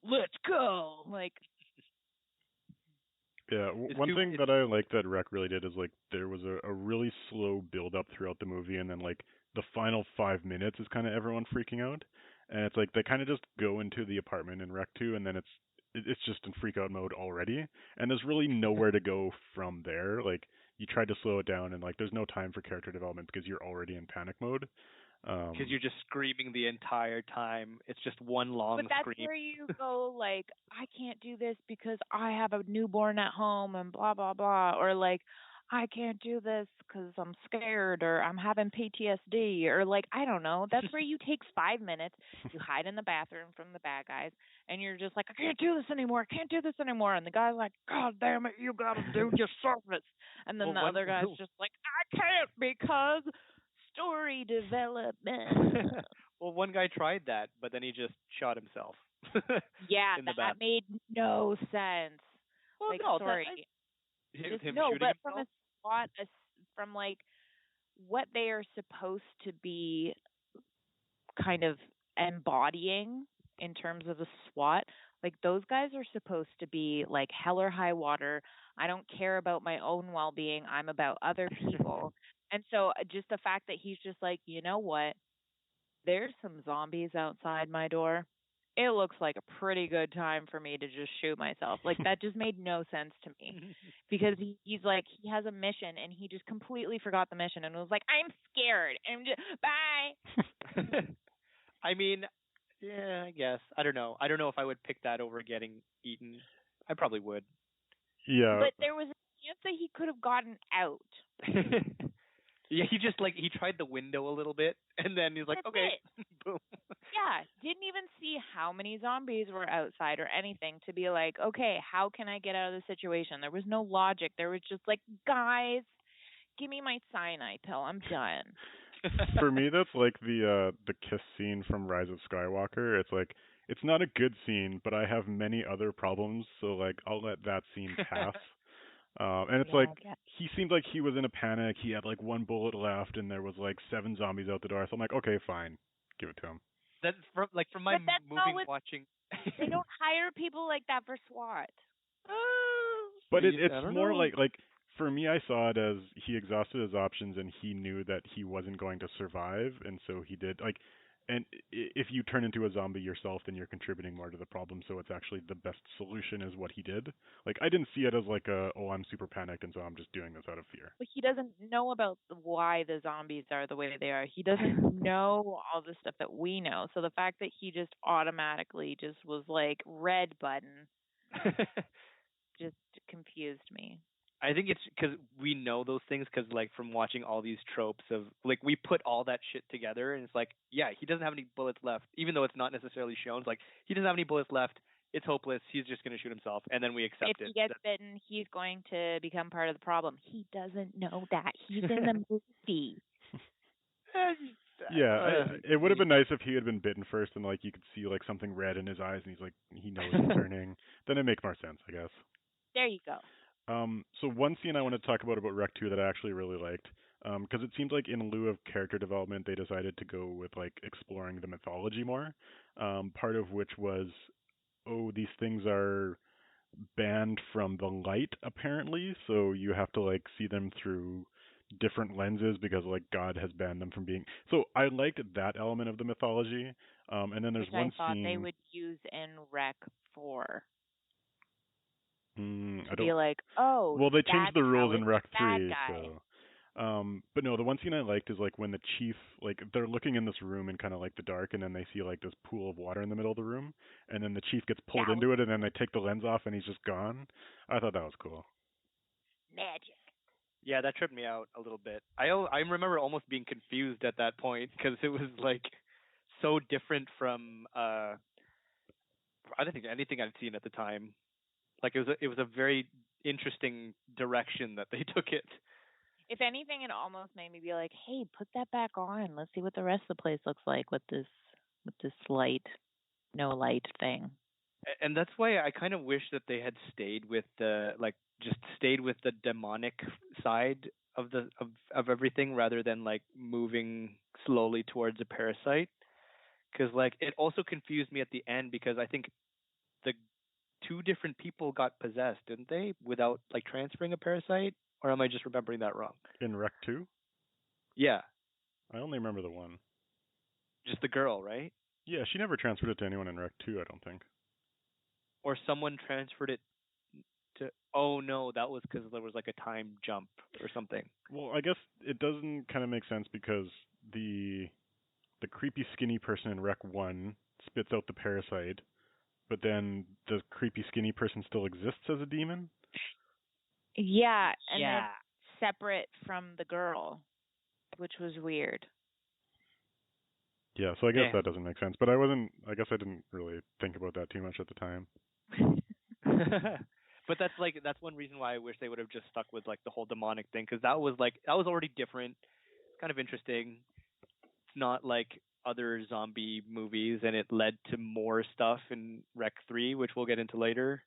Let's go. Like, Yeah, one thing that I like that Rec really did is like there was a really slow build up throughout the movie, and then like the final 5 minutes is kind of everyone freaking out, and it's like they kind of just go into the apartment in Rec 2, and then it's just in freak out mode already, and there's really nowhere to go from there. Like you tried to slow it down, and like there's no time for character development because you're already in panic mode. Because you're just screaming the entire time. It's just one long but that's scream. where you go, like, I can't do this because I have a newborn at home and blah, blah, blah. Or like, I can't do this because I'm scared or I'm having PTSD or like, I don't know. That's where you take 5 minutes, you hide in the bathroom from the bad guys, and you're just like, I can't do this anymore. I can't do this anymore. And the guy's like, God damn it, you got to do your service. And then the other guy's just like, I can't because story development. Well, one guy tried that, but then he just shot himself. Yeah, that made no sense. Well, like, no, sorry. him no, shooting but himself? from a SWAT, from like what they are supposed to be kind of embodying in terms of a SWAT, like those guys are supposed to be like hell or high water. I don't care about my own well-being. I'm about other people. And so just the fact that he's just like, you know what? There's some zombies outside my door. It looks like a pretty good time for me to just shoot myself. Like that just made no sense to me because he's like he has a mission and he just completely forgot the mission and was like, I'm scared. I'm just bye. I mean, yeah, I guess. I don't know. I don't know if I would pick that over getting eaten. I probably would. Yeah. But there was a chance that he could have gotten out. Yeah, he tried the window a little bit, and then he's like, That's okay, boom. Yeah, didn't even see how many zombies were outside or anything to be like, okay, how can I get out of the situation? There was no logic. There was just like, guys, give me my cyanide pill. I'm done. For me, that's like the kiss scene from Rise of Skywalker. It's like it's not a good scene, but I have many other problems, so like I'll let that scene pass. And it's like he seemed like he was in a panic. He had like one bullet left, and there was like 7 zombies out the door. So I'm like, okay, fine, give it to him. That's from my movie watching. They don't hire people like that for SWAT. But it's more like for me, I saw it as he exhausted his options and he knew that he wasn't going to survive, and so he did like. And if you turn into a zombie yourself, then you're contributing more to the problem. So it's actually the best solution is what he did. Like I didn't see it as like I'm super panicked and so I'm just doing this out of fear. But he doesn't know about why the zombies are the way they are. He doesn't know all the stuff that we know. So the fact that he just automatically just was like red button just confused me. I think it's because we know those things because, like, from watching all these tropes of, like, we put all that shit together, and it's like, yeah, he doesn't have any bullets left, even though it's not necessarily shown. It's like, he doesn't have any bullets left. It's hopeless. He's just going to shoot himself, and then we accept it. If he gets bitten, he's going to become part of the problem. He doesn't know that. He's in the movie. Yeah, it would have been nice if he had been bitten first, and, like, you could see, like, something red in his eyes, and he's like, he knows it's turning. Then it makes more sense, I guess. There you go. So one scene I want to talk about Rec 2 that I actually really liked, because it seemed like in lieu of character development, they decided to go with like exploring the mythology more. Part of which was, these things are banned from the light apparently, so you have to like see them through different lenses because like God has banned them from being. So I liked that element of the mythology. And then there's one I thought scene they would use in Rec 4. I don't. Be like, oh, well, they changed the rules in Rec 3, guy. so. But no, the one scene I liked is like when the chief, like they're looking in this room in kind of like the dark, and then they see like this pool of water in the middle of the room, and then the chief gets pulled into it, and then they take the lens off, and he's just gone. I thought that was cool. Magic. Yeah, that tripped me out a little bit. I remember almost being confused at that point because it was like so different from I don't think anything I'd seen at the time. Like it was a very interesting direction that they took it. If anything, it almost made me be like, "Hey, put that back on. Let's see what the rest of the place looks like with this light, no light thing." And that's why I kind of wish that they had stayed with the just stayed with the demonic side of the of everything rather than like moving slowly towards a parasite. Because like it also confused me at the end because I think the two different people got possessed, didn't they, without like transferring a parasite? Or am I just remembering that wrong? In Rec 2? Yeah, I only remember the one. just the girl, right? Yeah, she never transferred it to anyone in Rec 2, I don't think. Or someone transferred it to. Oh no, that was because there was like a time jump or something. Well, I guess it doesn't kind of make sense because the the creepy skinny person in Rec 1 spits out the parasite, but then the creepy skinny person still exists as a demon? Yeah, and Yeah. it's separate from the girl, which was weird. Yeah, so I guess Yeah. that doesn't make sense. But I guess I didn't really think about that too much at the time. But that's one reason why I wish they would have just stuck with like the whole demonic thing because that was already different. It's kind of interesting. It's not like other zombie movies, and it led to more stuff in Rec 3, which we'll get into later.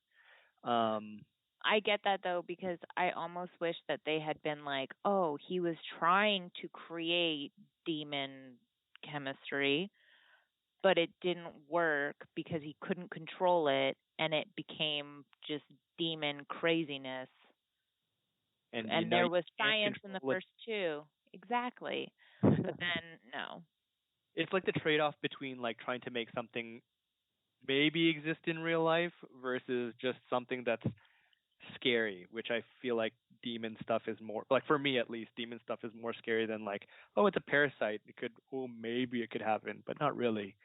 I get that though because I almost wish that they had been like, oh, he was trying to create demon chemistry, but it didn't work because he couldn't control it and it became just demon craziness. and you And know there you was can't science in the control first two. Exactly. it. But then no. It's like the trade-off between like trying to make something maybe exist in real life versus just something that's scary, which I feel like demon stuff is more like for me at least, demon stuff is more scary than like, oh, it's a parasite. Maybe it could happen, but not really.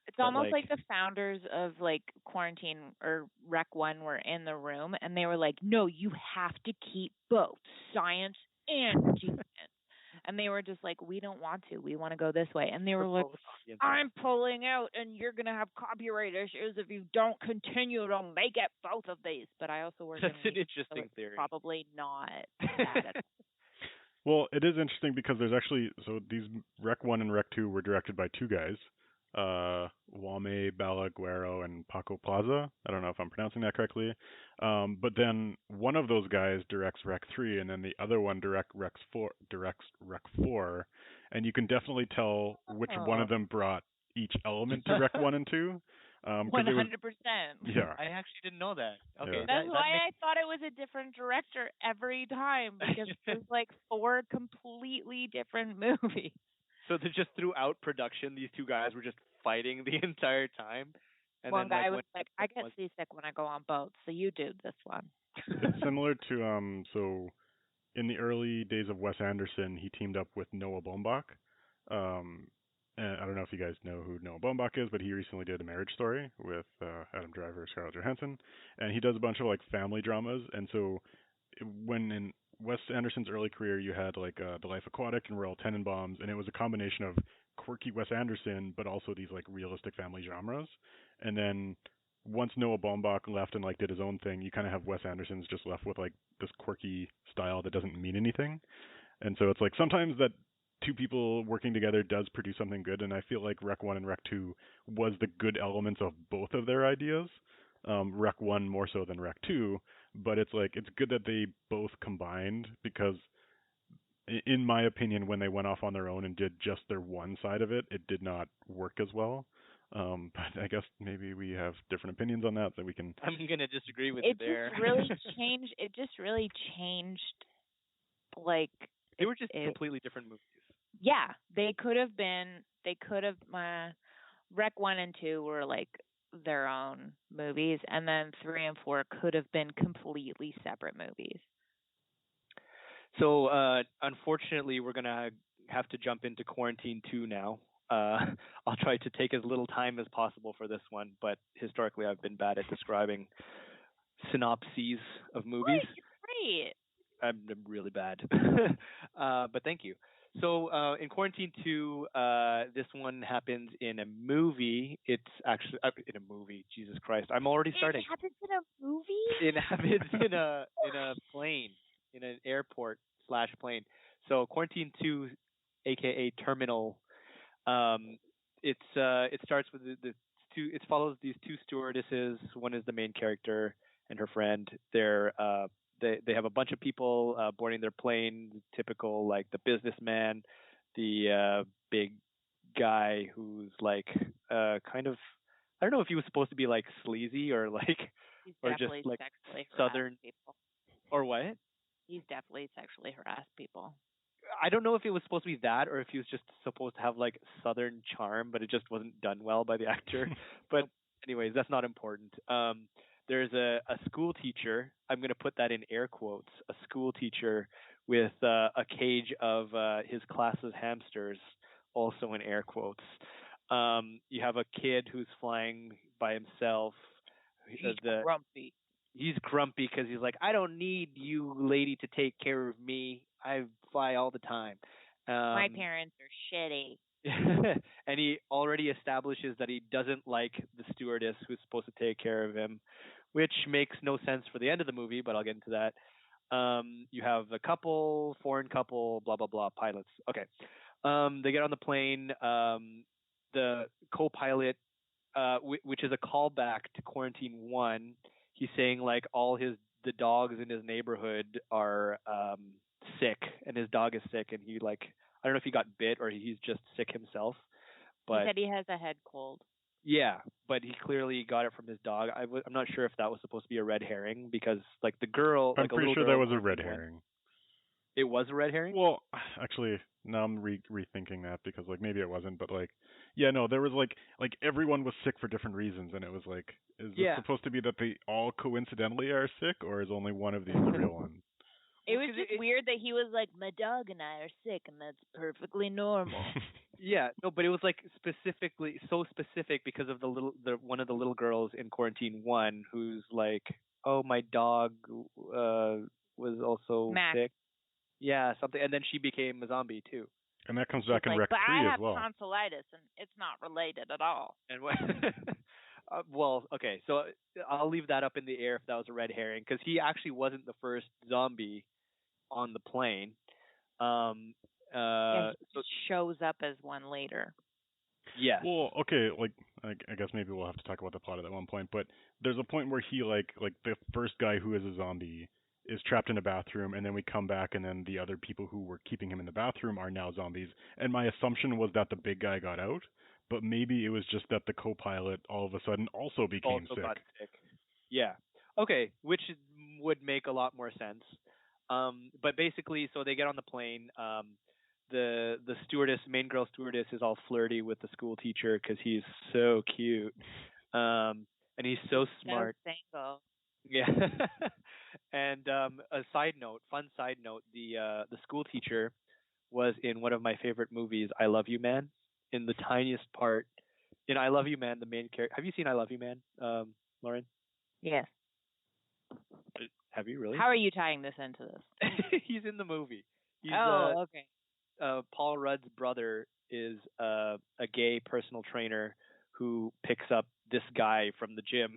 It's But almost like like the founders of like Quarantine or Rec 1 were in the room and they were like, no, you have to keep both science and demon. And they were just like, we don't want to. We want to go this way. And they were like, I'm pulling out and you're going to have copyright issues if you don't continue to make it both of these. But I also work that's in an media, so interesting it's theory. probably not bad at Well, it is interesting because there's actually these Rec 1 and Rec 2 were directed by two guys, Wame Balaguero and Paco Plaza. I don't know if I'm pronouncing that correctly. But then one of those guys directs Rec 3, and then the other one directs Rec 4, and you can definitely tell which one of them brought each element to Rec 1 and 2. 100%. Yeah. I actually didn't know that. Okay, Yeah. That's that why makes I thought it was a different director every time because it was like 4 completely different movies. so they're just throughout production, these two guys were just fighting the entire time. And One then guy like was when like, I get seasick when I go on boats, so you do this one. It's similar to so in the early days of Wes Anderson, he teamed up with Noah Baumbach. And I don't know if you guys know who Noah Baumbach is, but he recently did A Marriage Story with Adam Driver, Scarlett Johansson, and he does a bunch of like family dramas. And so when in Wes Anderson's early career, you had like The Life Aquatic and Royal Tenenbaums, and it was a combination of quirky Wes Anderson, but also these like realistic family genres. And then once Noah Baumbach left and like did his own thing, you kind of have Wes Anderson's just left with like this quirky style that doesn't mean anything. And so it's like sometimes that two people working together does produce something good, and I feel like Rec 1 and Rec 2 was the good elements of both of their ideas. Rec 1 more so than Rec 2, but it's like it's good that they both combined because in my opinion when they went off on their own and did just their one side of it, it did not work as well. But I guess maybe we have different opinions on that we can. I'm gonna disagree with you there. It just really changed. Like they were just completely different movies. Yeah, they could have been. They could have. Rec 1 and 2 were like their own movies, and then 3 and 4 could have been completely separate movies. So unfortunately, we're gonna have to jump into Quarantine 2 now. I'll try to take as little time as possible for this one, but historically I've been bad at describing synopses of movies. Great. I'm really bad. But thank you. So in Quarantine 2, this one happens in a movie. It's actually in a movie. Jesus Christ, I'm already starting. It happens in a movie? It happens in a plane, in an airport / plane. So Quarantine 2, aka Terminal. It starts with the two. It follows these two stewardesses. One is the main character and her friend. They're they have a bunch of people boarding their plane, typical like the businessman, the big guy who's like kind of, I don't know if he was supposed to be like sleazy or like He's or just definitely like sexually southern harassed people. or what? He's definitely sexually harassed people. I don't know if it was supposed to be that or if he was just supposed to have like southern charm, but it just wasn't done well by the actor. But anyways, that's not important. There's a school teacher. I'm going to put that in air quotes. A school teacher with a cage of his class's hamsters, also in air quotes. You have a kid who's flying by himself. He's grumpy. He's grumpy because he's like, I don't need you, lady, to take care of me. I fly all the time. My parents are shitty. And he already establishes that he doesn't like the stewardess who's supposed to take care of him, which makes no sense for the end of the movie, but I'll get into that. You have a couple, foreign couple, blah, blah, blah, pilots. Okay. They get on the plane. The co-pilot, which is a callback to Quarantine 1, he's saying like the dogs in his neighborhood are sick, and his dog is sick, and he like, I don't know if he got bit or he's just sick himself. But he said he has a head cold. Yeah, but he clearly got it from his dog. I'm not sure if that was supposed to be a red herring because like the girl, I'm like pretty sure that was a red herring. It was a red herring? Well, actually, now I'm rethinking that because like maybe it wasn't, but like, yeah, no, there was like everyone was sick for different reasons, and it was like, is this supposed to be that they all coincidentally are sick, or is only one of these the real one? It was just weird that he was like, my dog and I are sick, and that's perfectly normal. Yeah, no, but it was like so specific because of one of the little girls in Quarantine 1 who's like, oh, my dog was also sick. Yeah, something, and then she became a zombie too. And that comes back in Rec 3 as well. But I have tonsillitis, and it's not related at all. And what? Well, okay, so I'll leave that up in the air if that was a red herring, because he actually wasn't the first zombie on the plane. He shows up as one later. Yeah. Well, okay, like I guess maybe we'll have to talk about the plot at that one point, but there's a point where he like the first guy who is a zombie is trapped in a bathroom, and then we come back, and then the other people who were keeping him in the bathroom are now zombies. And my assumption was that the big guy got out, but maybe it was just that the co-pilot all of a sudden also became sick. Got sick. Yeah. Okay, which would make a lot more sense. But basically, so they get on the plane. The main girl stewardess, is all flirty with the school teacher because he's so cute, and he's so smart. So single. Yeah. And fun side note, the school teacher was in one of my favorite movies, I Love You Man, in the tiniest part. In I Love You Man, the main character. Have you seen I Love You Man, Lauren? Yes. Have you really? How are you tying this into this? He's in the movie. He's, okay. Paul Rudd's brother is a gay personal trainer who picks up this guy from the gym,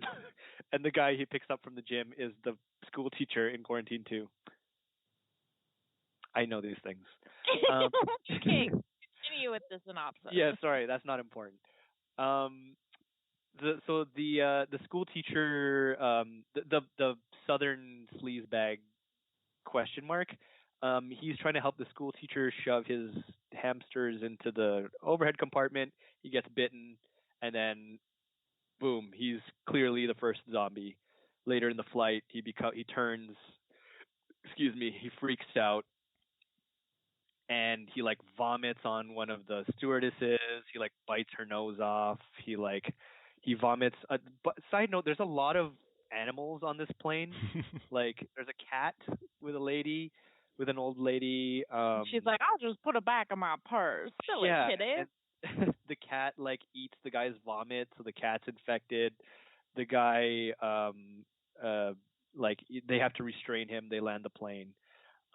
and the guy he picks up from the gym is the school teacher in Quarantine 2. I know these things. Okay, continue with the synopsis. Yeah, sorry, that's not important. The school teacher, the southern sleazebag question mark. He's trying to help the school teacher shove his hamsters into the overhead compartment. He gets bitten, and then boom, he's clearly the first zombie. Later in the flight, he freaks out, and he like vomits on one of the stewardesses. He like bites her nose off. He vomits. But side note, there's a lot of animals on this plane. Like there's a cat with an old lady. She's like, I'll just put it back in my purse. Silly kitty. The cat like eats the guy's vomit, so the cat's infected. The guy like they have to restrain him. They land the plane.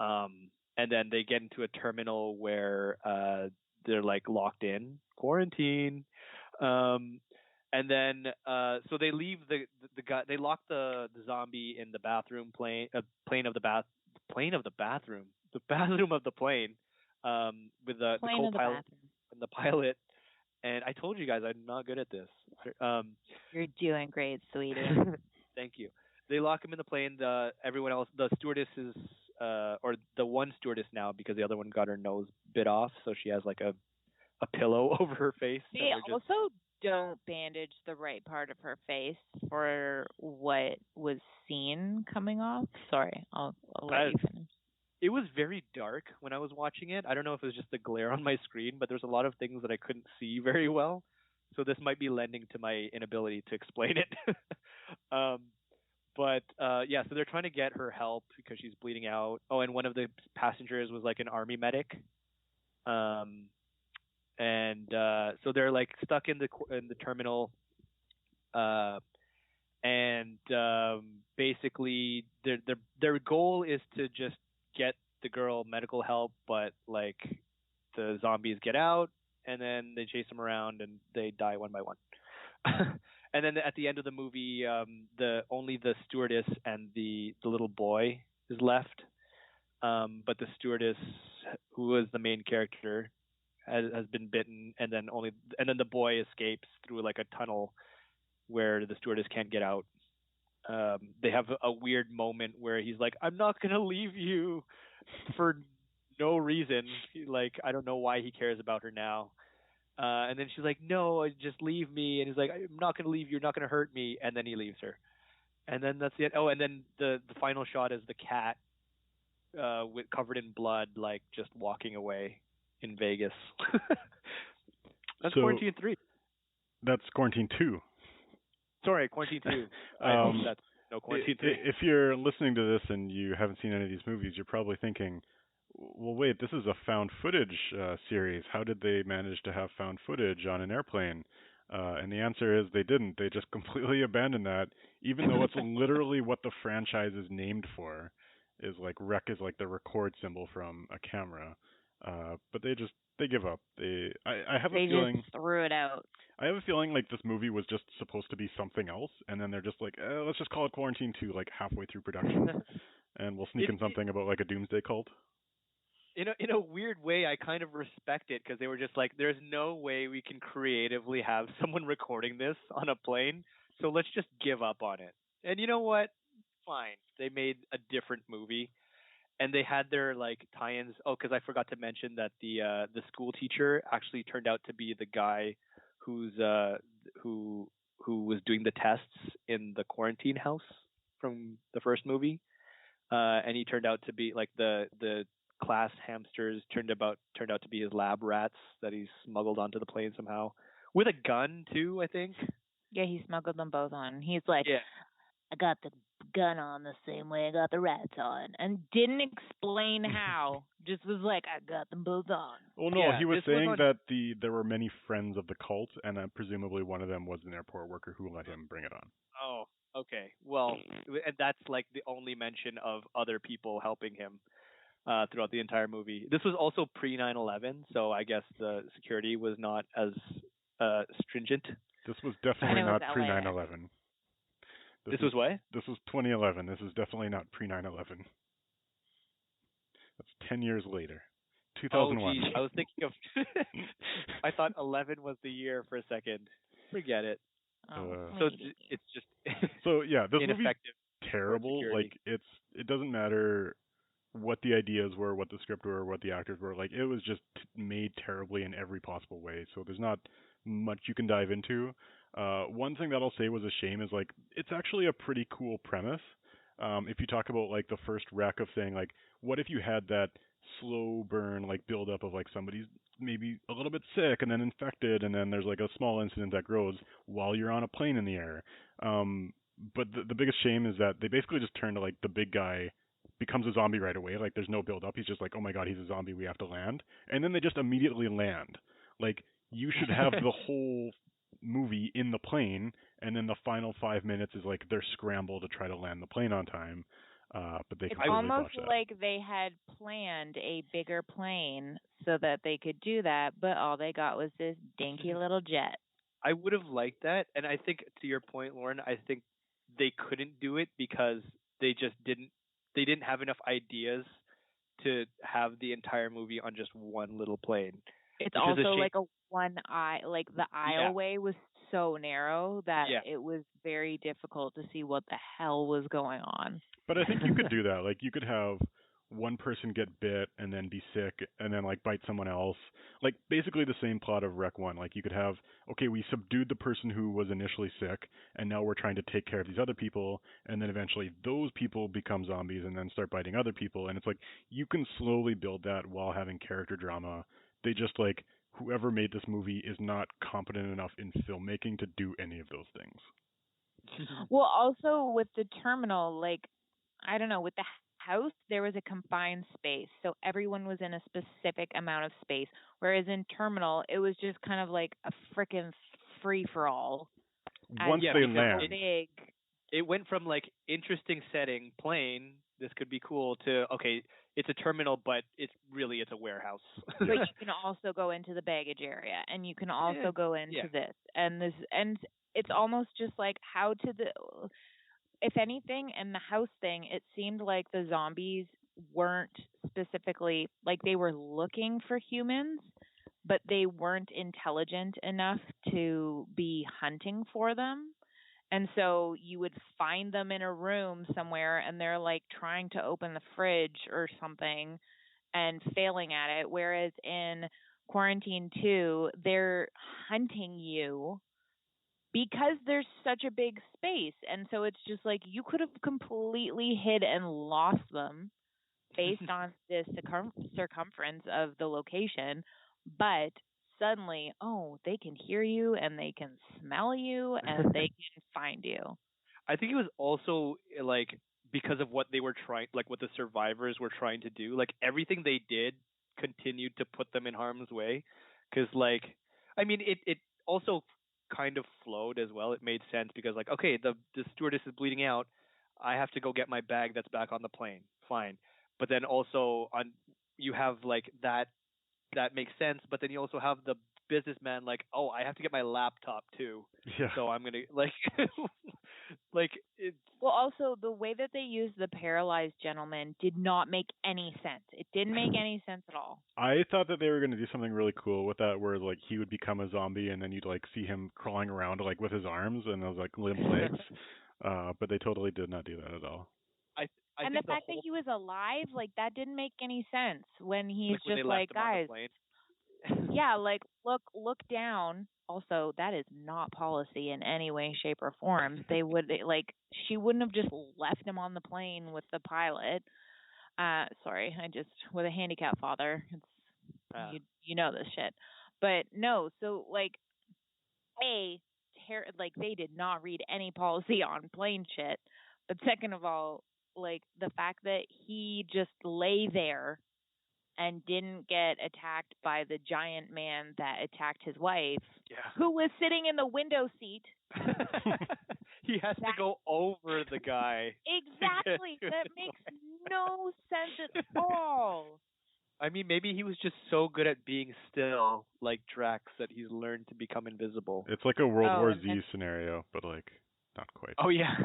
And then they get into a terminal where they're like locked in quarantine. And then so they leave the guy. They lock the zombie in the bathroom the bathroom of the plane with the co-pilot and the pilot. And I told you guys I'm not good at this. You're doing great, sweetie. Thank you. they lock him in the plane. Everyone else, the stewardess is, or the one stewardess now, because the other one got her nose bit off, so she has like a pillow over her face. They also don't bandage the right part of her face for what was seen coming off. Sorry, I'll let you finish. It was very dark when I was watching it. I don't know if it was just the glare on my screen, but there's a lot of things that I couldn't see very well. So this might be lending to my inability to explain it. um, but yeah, so they're trying to get her help because she's bleeding out. Oh, and one of the passengers was like an army medic. Um, and so they're like stuck in the terminal, and basically their goal is to just get the girl medical help, but like the zombies get out and then they chase them around and they die one by one. And then at the end of the movie, only the stewardess and the little boy is left. But the stewardess, who was the main character, has been bitten, and then the boy escapes through like a tunnel where the stewardess can't get out. They have a weird moment where he's like, "I'm not gonna leave you," for no reason. Like, I don't know why he cares about her now. And then she's like, "No, just leave me." And he's like, "I'm not gonna leave you. You're not gonna hurt me." And then he leaves her. And then that's it. Oh, and then the final shot is the cat, covered in blood, like just walking away in Vegas. That's Quarantine 3. That's Quarantine 2. Sorry, Quarantine 2. I hope that's Quarantine 3. If you're listening to this and you haven't seen any of these movies, you're probably thinking, well, wait, this is a found footage series. How did they manage to have found footage on an airplane? And the answer is they didn't. They just completely abandoned that, even though it's literally what the franchise is named for. Is like rec is like the record symbol from a camera. But they give up. I have a feeling they just threw it out. I have a feeling like this movie was just supposed to be something else, and then they're just like, let's just call it Quarantine 2, like halfway through production, and we'll sneak in something about like a doomsday cult. In a weird way, I kind of respect it, because they were just like, there's no way we can creatively have someone recording this on a plane, so let's just give up on it. And you know what? Fine. They made a different movie, and they had their like tie-ins. Oh, because I forgot to mention that the school teacher actually turned out to be the guy who was doing the tests in the quarantine house from the first movie, and he turned out to be like the class hamsters turned out to be his lab rats that he smuggled onto the plane somehow with a gun too, I think. Yeah, he smuggled them both on. He's like, yeah. I got the gun on the same way I got the rats on, and didn't explain how. Just was like, I got them both on. Well, no, he was saying that there were many friends of the cult, and presumably one of them was an airport worker who let him bring it on. Oh, okay. Well, and that's like the only mention of other people helping him throughout the entire movie. This was also pre 9/11, so I guess the security was not as stringent. This was definitely not pre 9/11. This was what? This was 2011. This is definitely not pre 9/11. That's 10 years later. 2001. Oh, geez. I was thinking of. I thought 11 was the year for a second. Forget it. So it's just. So yeah, this movie's terrible. Like it doesn't matter what the ideas were, what the script were, what the actors were. Like it was just made terribly in every possible way. So there's not much you can dive into. One thing that I'll say was a shame is like it's actually a pretty cool premise. If you talk about like the first wreck of saying like, what if you had that slow burn like build up of like somebody's maybe a little bit sick and then infected, and then there's like a small incident that grows while you're on a plane in the air. But the biggest shame is that they basically just turn to like the big guy becomes a zombie right away. Like there's no build up. He's just like, oh my god, he's a zombie. We have to land, and then they just immediately land. Like you should have the whole movie in the plane, and then the final 5 minutes is like their scramble to try to land the plane on time. But they it's almost like they had planned a bigger plane so that they could do that, but all they got was this dinky little jet. I would have liked that, and I think to your point, Lauren, I think they couldn't do it because they just didn't have enough ideas to have the entire movie on just one little plane. It's also like a one aisle, like the aisleway was so narrow that Yeah. it was very difficult to see what the hell was going on. But I think you could do that. Like you could have one person get bit and then be sick and then like bite someone else. Like basically the same plot of Rec 1. Like you could have, okay, we subdued the person who was initially sick and now we're trying to take care of these other people, and then eventually those people become zombies and then start biting other people, and it's like you can slowly build that while having character drama. They just like whoever made this movie is not competent enough in filmmaking to do any of those things. Well, also with the terminal, like, I don't know, with the house, there was a confined space. So everyone was in a specific amount of space. Whereas in terminal, it was just kind of like a freaking free for all. Once Yeah, they because land, Big. it went from like interesting setting, plane, this could be cool, to okay, it's a terminal, but it's a warehouse. But you can also go into the baggage area, and you can also go into Yeah. this and this, and it's almost just like how to the. If anything, in the house thing, it seemed like the zombies weren't specifically like they were looking for humans, but they weren't intelligent enough to be hunting for them. And so you would find them in a room somewhere and they're like trying to open the fridge or something and failing at it. Whereas in Quarantine 2, they're hunting you because there's such a big space. And so it's just like you could have completely hid and lost them based on the circumference of the location. But suddenly, oh, they can hear you and they can smell you and they can find you. I think it was also like because of what they were trying, like what the survivors were trying to do. Like everything they did continued to put them in harm's way. Because like, I mean, it also kind of flowed as well. It made sense because like, okay, the stewardess is bleeding out. I have to go get my bag that's back on the plane. Fine. But then also on you have like that makes sense. But then you also have the businessman like, oh, I have to get my laptop too. yeah. So I'm gonna like, like it's Well, also, the way that they used the paralyzed gentleman did not make any sense. It didn't make any sense at all. I thought that they were going to do something really cool with that, where like he would become a zombie, and then you'd like see him crawling around like with his arms and those like limp legs. But they totally did not do that at all. I And the think fact that he was alive, like, that didn't make any sense when he's like when they just left like, him on the guys, plane. yeah, like, look down. Also, that is not policy in any way, shape, or form. They would, like, she wouldn't have just left him on the plane with the pilot. Sorry, I just, with a handicapped father, it's, you know this shit. But no, so, like, like, they did not read any policy on plane shit. But second of all, like, the fact that he just lay there and didn't get attacked by the giant man that attacked his wife, who was sitting in the window seat. He has to go over the guy. Exactly. That makes no sense at all. I mean, maybe he was just so good at being still, like Drax, that he's learned to become invisible. It's like a World War and Z scenario, but like not quite. Oh yeah.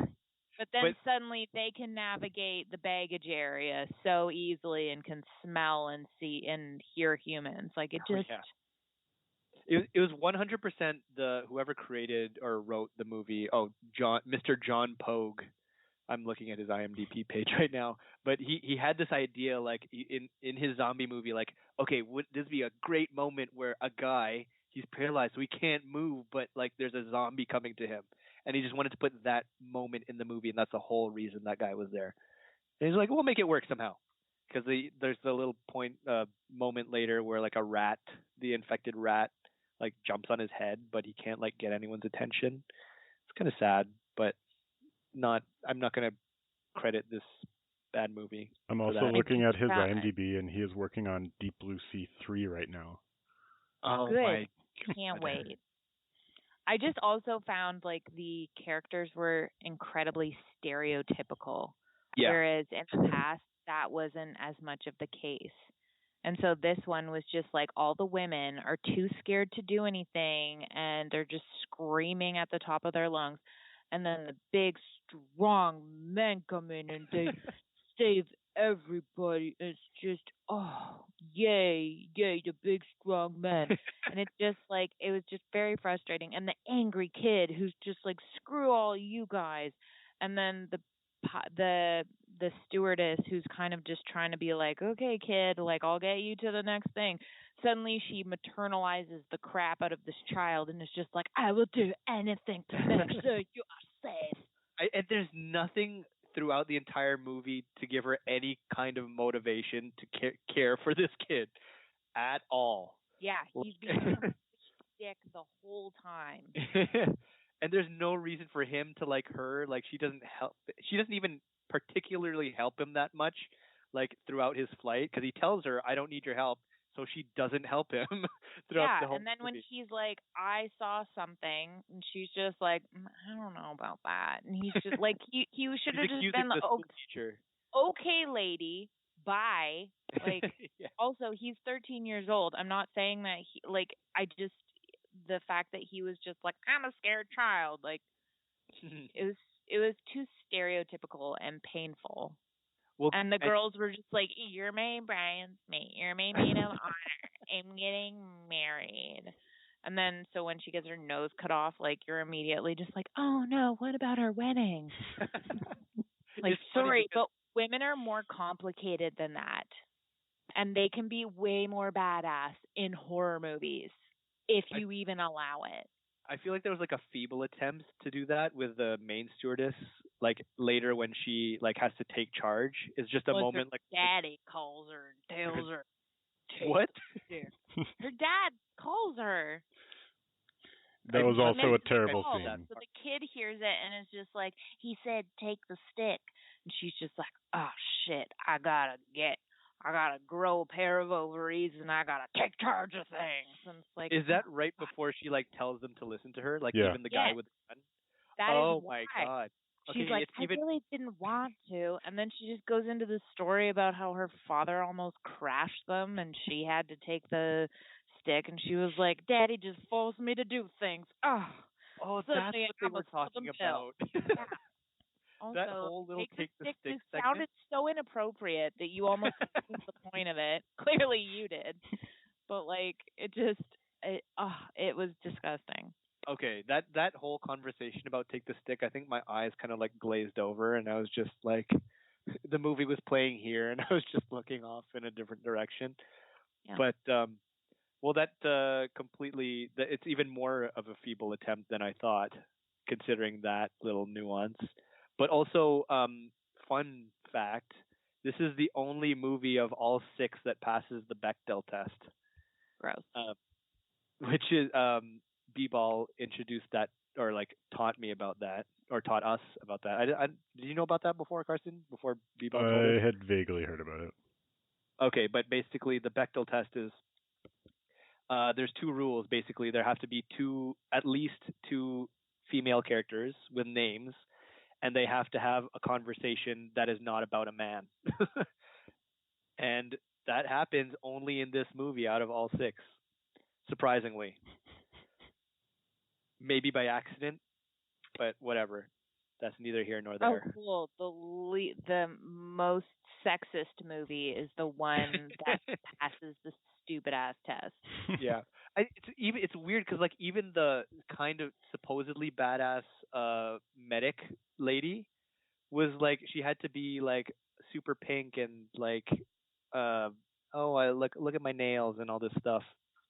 But then suddenly they can navigate the baggage area so easily and can smell and see and hear humans. Like it just. It was 100% the whoever created or wrote the movie. Oh, Mr. John Pogue. I'm looking at his IMDb page right now, but he had this idea like in his zombie movie, like, okay, would this be a great moment where a guy, he's paralyzed so he can't move, but like there's a zombie coming to him, and he just wanted to put that moment in the movie, and that's the whole reason that guy was there. And he's like, we'll make it work somehow, because there's the little moment later where like a rat, the infected rat, like jumps on his head, but he can't like get anyone's attention. It's kind of sad, but I'm not going to credit this bad movie. I'm also looking at his IMDb, and he is working on Deep Blue Sea 3 right now. Oh, good. Can't wait. I just also found like the characters were incredibly stereotypical, whereas in the past that wasn't as much of the case. And so this one was just like all the women are too scared to do anything, and they're just screaming at the top of their lungs. And then the big, strong men come in and they save everybody is just, oh, yay, yay, the big strong men. And it's just like, it was just very frustrating. And the angry kid who's just like, screw all you guys. And then the stewardess who's kind of just trying to be like, okay, kid, like, I'll get you to the next thing. Suddenly she maternalizes the crap out of this child and is just like, I will do anything to make sure you are safe. And there's nothing throughout the entire movie to give her any kind of motivation to care for this kid at all. Yeah, he's being a dick the whole time. And there's no reason for him to like her. Like she doesn't even particularly help him that much, like throughout his flight, because he tells her, I don't need your help. So she doesn't help him throughout the whole and then movie. when he's like, I saw something, and she's just like, I don't know about that. And he's just like, he should have just been the teacher. Okay, lady, bye. Like, yeah. Also, he's 13 years old. I'm not saying that the fact that he was just like, I'm a scared child, like, it was too stereotypical and painful. Well, and the girls were just like, you're my bridesmaid, you're my maid of honor, I'm getting married. And then, so when she gets her nose cut off, like, you're immediately just like, oh no, what about our wedding? Like, sorry, but women are more complicated than that. And they can be way more badass in horror movies, if you even allow it. I feel like there was like a feeble attempt to do that with the main stewardess. Like later when she like has to take charge, it's just a moment like daddy calls her and tells her. What? Her dad calls her. That was also a terrible scene. So the kid hears it and is just like, he said, take the stick. And she's just like, oh shit, I gotta grow a pair of ovaries and I gotta take charge of things. And it's like, is that right before she like tells them to listen to her? Like even the guy with the gun? That is my God. She's like, I really didn't want to. And then she just goes into this story about how her father almost crashed them and she had to take the stick. And she was like, Daddy just forced me to do things. Oh, that's what they were talking about. Also, that whole little take the stick sounded so inappropriate that you almost missed the point of it. Clearly you did. But like, it was disgusting. Okay, that whole conversation about take the stick, I think my eyes kind of like glazed over and I was just like, the movie was playing here and I was just looking off in a different direction. Yeah. But that completely, it's even more of a feeble attempt than I thought, considering that little nuance. But also, fun fact, this is the only movie of all 6 that passes the Bechdel test. Gross. Which is B-Ball introduced that, or like taught me about that, or taught us about that. Did you know about that before, Carson? Before B-Ball told us? I had vaguely heard about it. Okay, but basically the Bechdel test is there's 2 rules. Basically, there have to be at least 2 female characters with names, and they have to have a conversation that is not about a man. And that happens only in this movie out of all 6, surprisingly. Maybe by accident, but whatever. That's neither here nor there. Oh, cool. The most sexist movie is the one that passes the stupid ass test. Yeah, it's weird because like even the kind of supposedly badass medic lady was like, she had to be like super pink and like I look at my nails and all this stuff.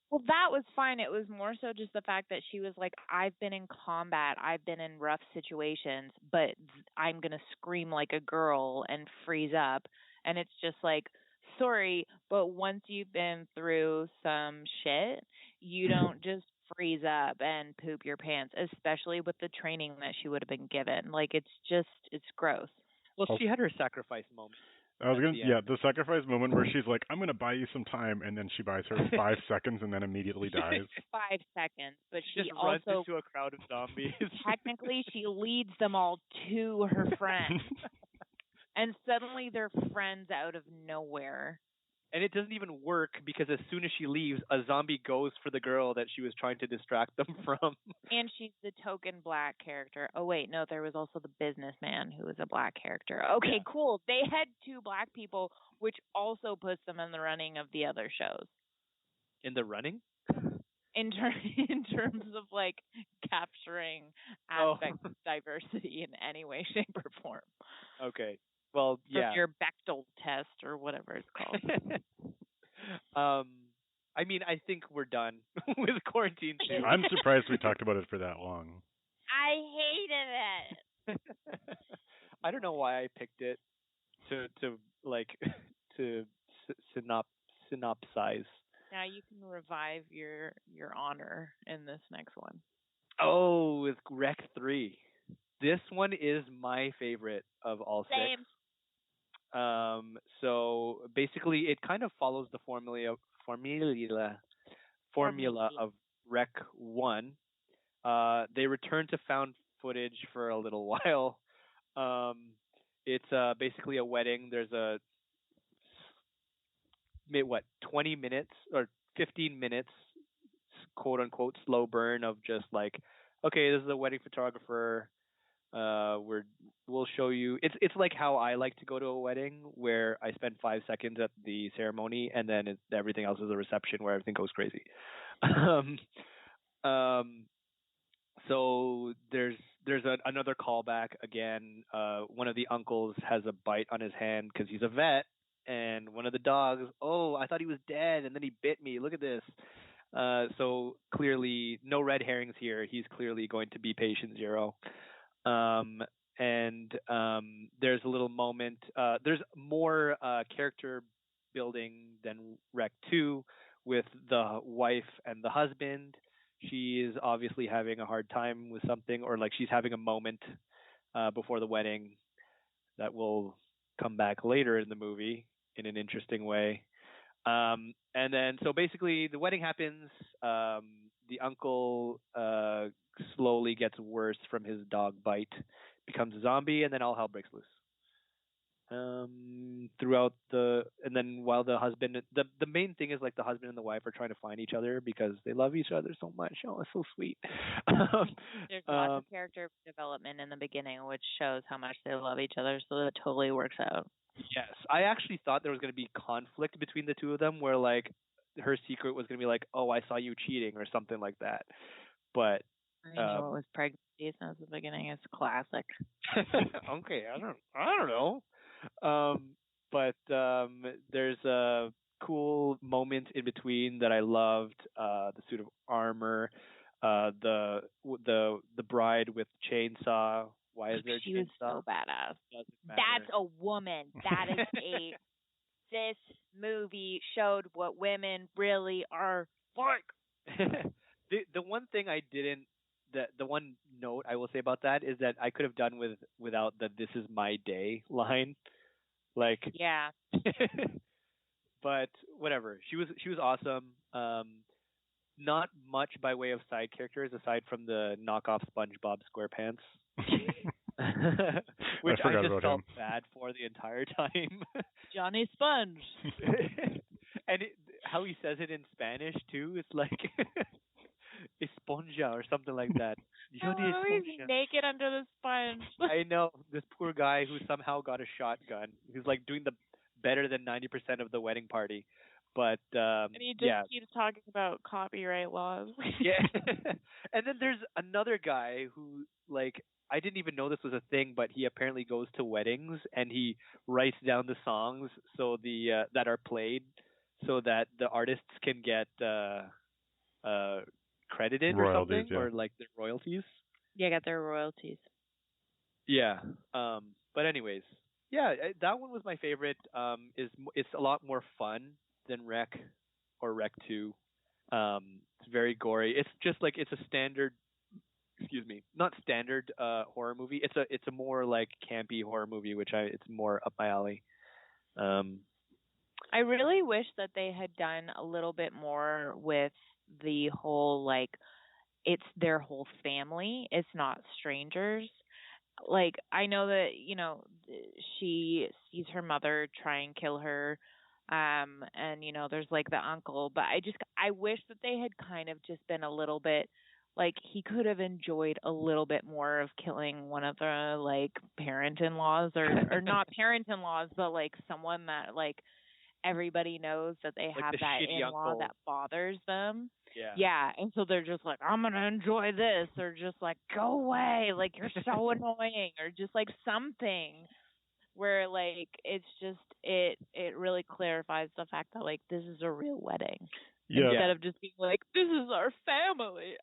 Well, that was fine. It was more so just the fact that she was like, I've been in combat, I've been in rough situations, but I'm going to scream like a girl and freeze up. And it's just like, sorry, but once you've been through some shit, you don't just freeze up and poop your pants, especially with the training that she would have been given. Like, it's gross. Well, she had her sacrifice moment. The sacrifice moment where she's like, I'm gonna buy you some time, and then she buys her 5 seconds and then immediately dies. 5 seconds, but she just runs into a crowd of zombies. Technically, she leads them all to her friends, and suddenly they're friends out of nowhere. And it doesn't even work because as soon as she leaves, a zombie goes for the girl that she was trying to distract them from. And she's the token black character. Oh wait, no, there was also the businessman who was a black character. Okay, Yeah. cool. They had two black people, which also puts them in the running of the other shows. In the running? In in terms of like capturing aspects of diversity in any way, shape, or form. Okay. Well, yeah. Your Bechdel test or whatever it's called. I mean, I think we're done with Quarantine 2. I'm surprised we talked about it for that long. I hated it. I don't know why I picked it to like to synopsize. Now you can revive your honor in this next one. Oh, with Rec 3. This one is my favorite of all Same. six. So basically, it kind of follows the formula of Rec 1. They return to found footage for a little while. It's basically a wedding. There's a 20 minutes or 15 minutes, quote unquote, slow burn of just like, okay, this is a wedding photographer. We'll show you. It's like how I like to go to a wedding, where I spend 5 seconds at the ceremony and then everything else is a reception where everything goes crazy. So there's another callback again. One of the uncles has a bite on his hand because he's a vet, and one of the dogs, oh, I thought he was dead, and then he bit me. Look at this. So clearly, no red herrings here. He's clearly going to be patient zero. And there's a little moment. There's more character building than Rec 2 with the wife and the husband. She is obviously having a hard time with something, or like she's having a moment before the wedding that will come back later in the movie in an interesting way. And then, so basically, the wedding happens. The uncle slowly gets worse from his dog bite, becomes a zombie, and then all hell breaks loose. And then while the husband, the main thing is like the husband and the wife are trying to find each other because they love each other so much. Oh, it's so sweet. There's lots of character development in the beginning, which shows how much they love each other, so that totally works out. Yes, I actually thought there was going to be conflict between the two of them, where like her secret was going to be like, "Oh, I saw you cheating" or something like that. But I know it was pregnancy since the beginning. It's classic. Okay, I don't know. But there's a cool moment in between that I loved. The suit of armor, the bride with chainsaw. Why is there a chainsaw? She was so badass. That's a woman. That is this movie showed what women really are like. The one thing I didn't, the one note I will say about that is that I could have done without the "This is my day" line. Like, yeah. But whatever. She was awesome. Not much by way of side characters aside from the knockoff SpongeBob SquarePants. Which I just felt bad for the entire time. Johnny Sponge. And how he says it in Spanish too, it's like esponja or something like that. He's naked under the sponge. I know, this poor guy who somehow got a shotgun. He's like doing the better than 90% of the wedding party. But and he just keeps talking about copyright laws. Yeah. And then there's another guy who, like, I didn't even know this was a thing, but he apparently goes to weddings and he writes down the songs so that are played so that the artists can get credited or something, or like their royalties. Yeah, get their royalties. Yeah. But anyways, yeah, that one was my favorite. It's a lot more fun than Rec or Rec 2. It's very gory. It's just like it's a standard, not standard horror movie. It's a more like campy horror movie, which it's more up my alley. I really wish that they had done a little bit more with the whole, like, it's their whole family. It's not strangers. Like, I know that, she sees her mother try and kill her And there's like the uncle, but I wish that they had kind of just been a little bit like he could have enjoyed a little bit more of killing one of the like parent-in-laws or not parent-in-laws, but like someone that like everybody knows that they Like have the that shitty in-law uncle. that bothers them. Yeah. Yeah, and so they're just like, I'm gonna enjoy this, or just like, go away, like you're so annoying, or just like something where like it's just it really clarifies the fact that like this is a real wedding Yeah, instead of just being like this is our family.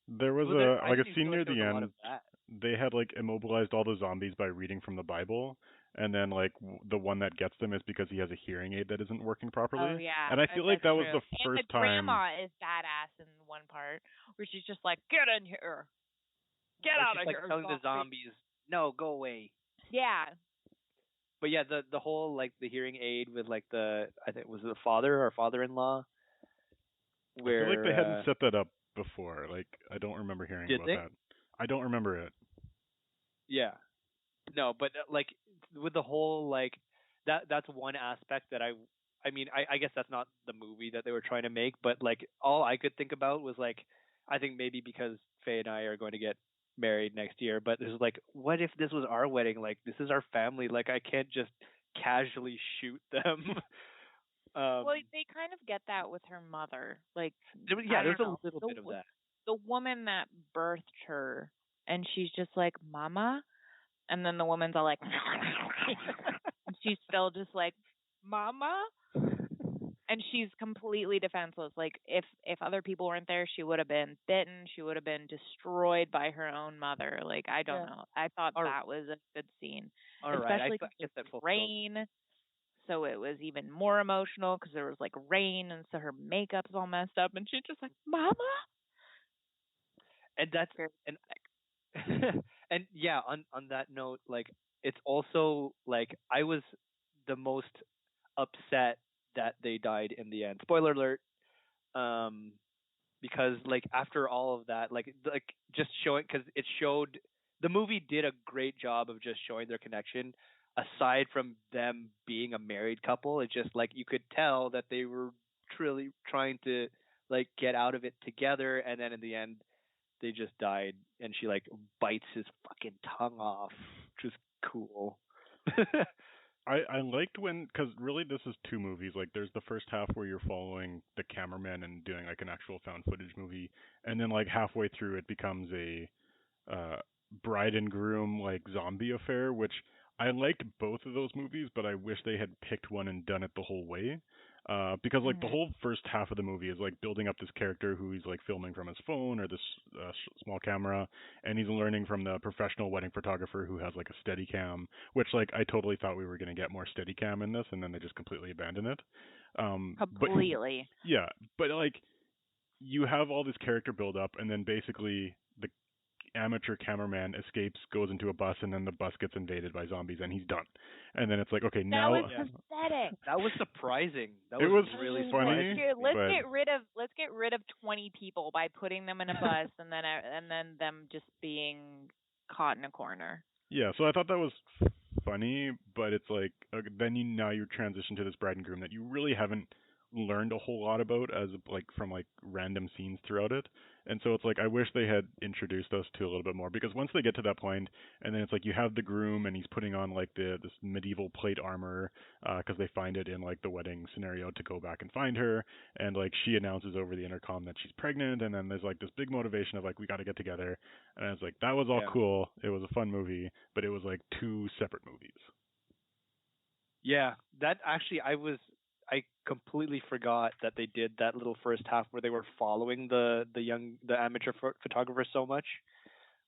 there was Well, a I like a didn't feel scene near like there the was a lot of end. that. They had like immobilized all the zombies by reading from the Bible, and then like the one that gets them is because he has a hearing aid that isn't working properly. Oh yeah, And I feel like that's that was true. the And the first time. grandma is badass in one part where she's just like, get in here, get Or out she's of like here, telling the zombie. zombies, "No, go away." Yeah. But yeah, the whole like the hearing aid with like I think it was the father or father-in-law, I feel like they hadn't where set that up before. Like I don't remember hearing did about they? that. I don't remember it. Yeah. No, but like with the whole like that's one aspect that I mean I guess that's not the movie that they were trying to make, but like all I could think about was like I think maybe because Faye and I are going to get married next year, but this is like what if this was our wedding? Like this is our family. Like I can't just casually shoot them. Well, they kind of get that with her mother. Like, Yeah, I there's don't a know, little bit of that. the woman that birthed her, and she's just like, Mama, and then the woman's all like, and she's still just like, Mama, and she's completely defenseless. Like, if other people weren't there, she would have been bitten. She would have been destroyed by her own mother. Like, I don't know. I thought that was a good scene, All right, especially I because guess that it's fulfills. rain. So it was even more emotional because there was like rain, and so her makeup's all messed up, and she's just like, "Mama." And that's and yeah, on that note, like it's also like I was the most upset that they died in the end. Spoiler alert. Um, because like after all of that, like just showing because it showed the movie did a great job of just showing their connection. Aside from them being a married couple, it's just like you could tell that they were truly trying to like get out of it together, and then in the end they just died, and she like bites his fucking tongue off, which is cool. I liked when, because really this is two movies. Like there's the first half where you're following the cameraman and doing like an actual found footage movie, and then like halfway through it becomes a uh bride and groom like zombie affair, which I liked both of those movies, but I wish they had picked one and done it the whole way. Because like the whole first half of the movie is like building up this character who he's like filming from his phone or this small camera, and he's learning from the professional wedding photographer who has like a steady cam, which like I totally thought we were going to get more steady cam in this, and then they just completely abandon it. Completely. But yeah, but like you have all this character build up, and then basically the amateur cameraman escapes, goes into a bus, and then the bus gets invaded by zombies, and he's done. And then it's like, okay, now that was pathetic. That was surprising. That it was really funny. Let's get rid of 20 people by putting them in a bus and then them just being caught in a corner. Yeah, so I thought that was funny, but it's like then now you transition to this bride and groom that you really haven't learned a whole lot about as like from like random scenes throughout it. And so it's like I wish they had introduced us to a little bit more, because once they get to that point and then it's like you have the groom and he's putting on like this medieval plate armor because they find it in like the wedding scenario to go back and find her, and like she announces over the intercom that she's pregnant, and then there's like this big motivation of like we got to get together, and I was like that was all cool, it was a fun movie, but it was like two separate movies. Yeah, that actually I completely forgot that they did that little first half where they were following the amateur photographer so much,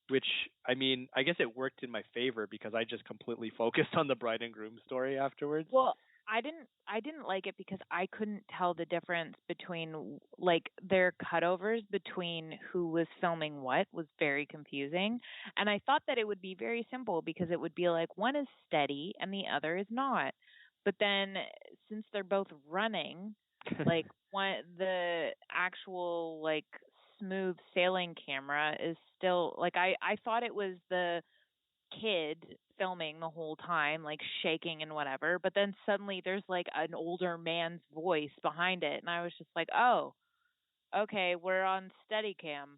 which I mean, I guess it worked in my favor because I just completely focused on the bride and groom story afterwards. Well, I didn't like it because I couldn't tell the difference between like their cutovers between who was filming what was very confusing. And I thought that it would be very simple because it would be like one is steady and the other is not. But then since they're both running, like the actual like smooth sailing camera is still like I thought it was the kid filming the whole time, like shaking and whatever. But then suddenly there's like an older man's voice behind it, and I was just like, oh, okay, we're on Steadicam.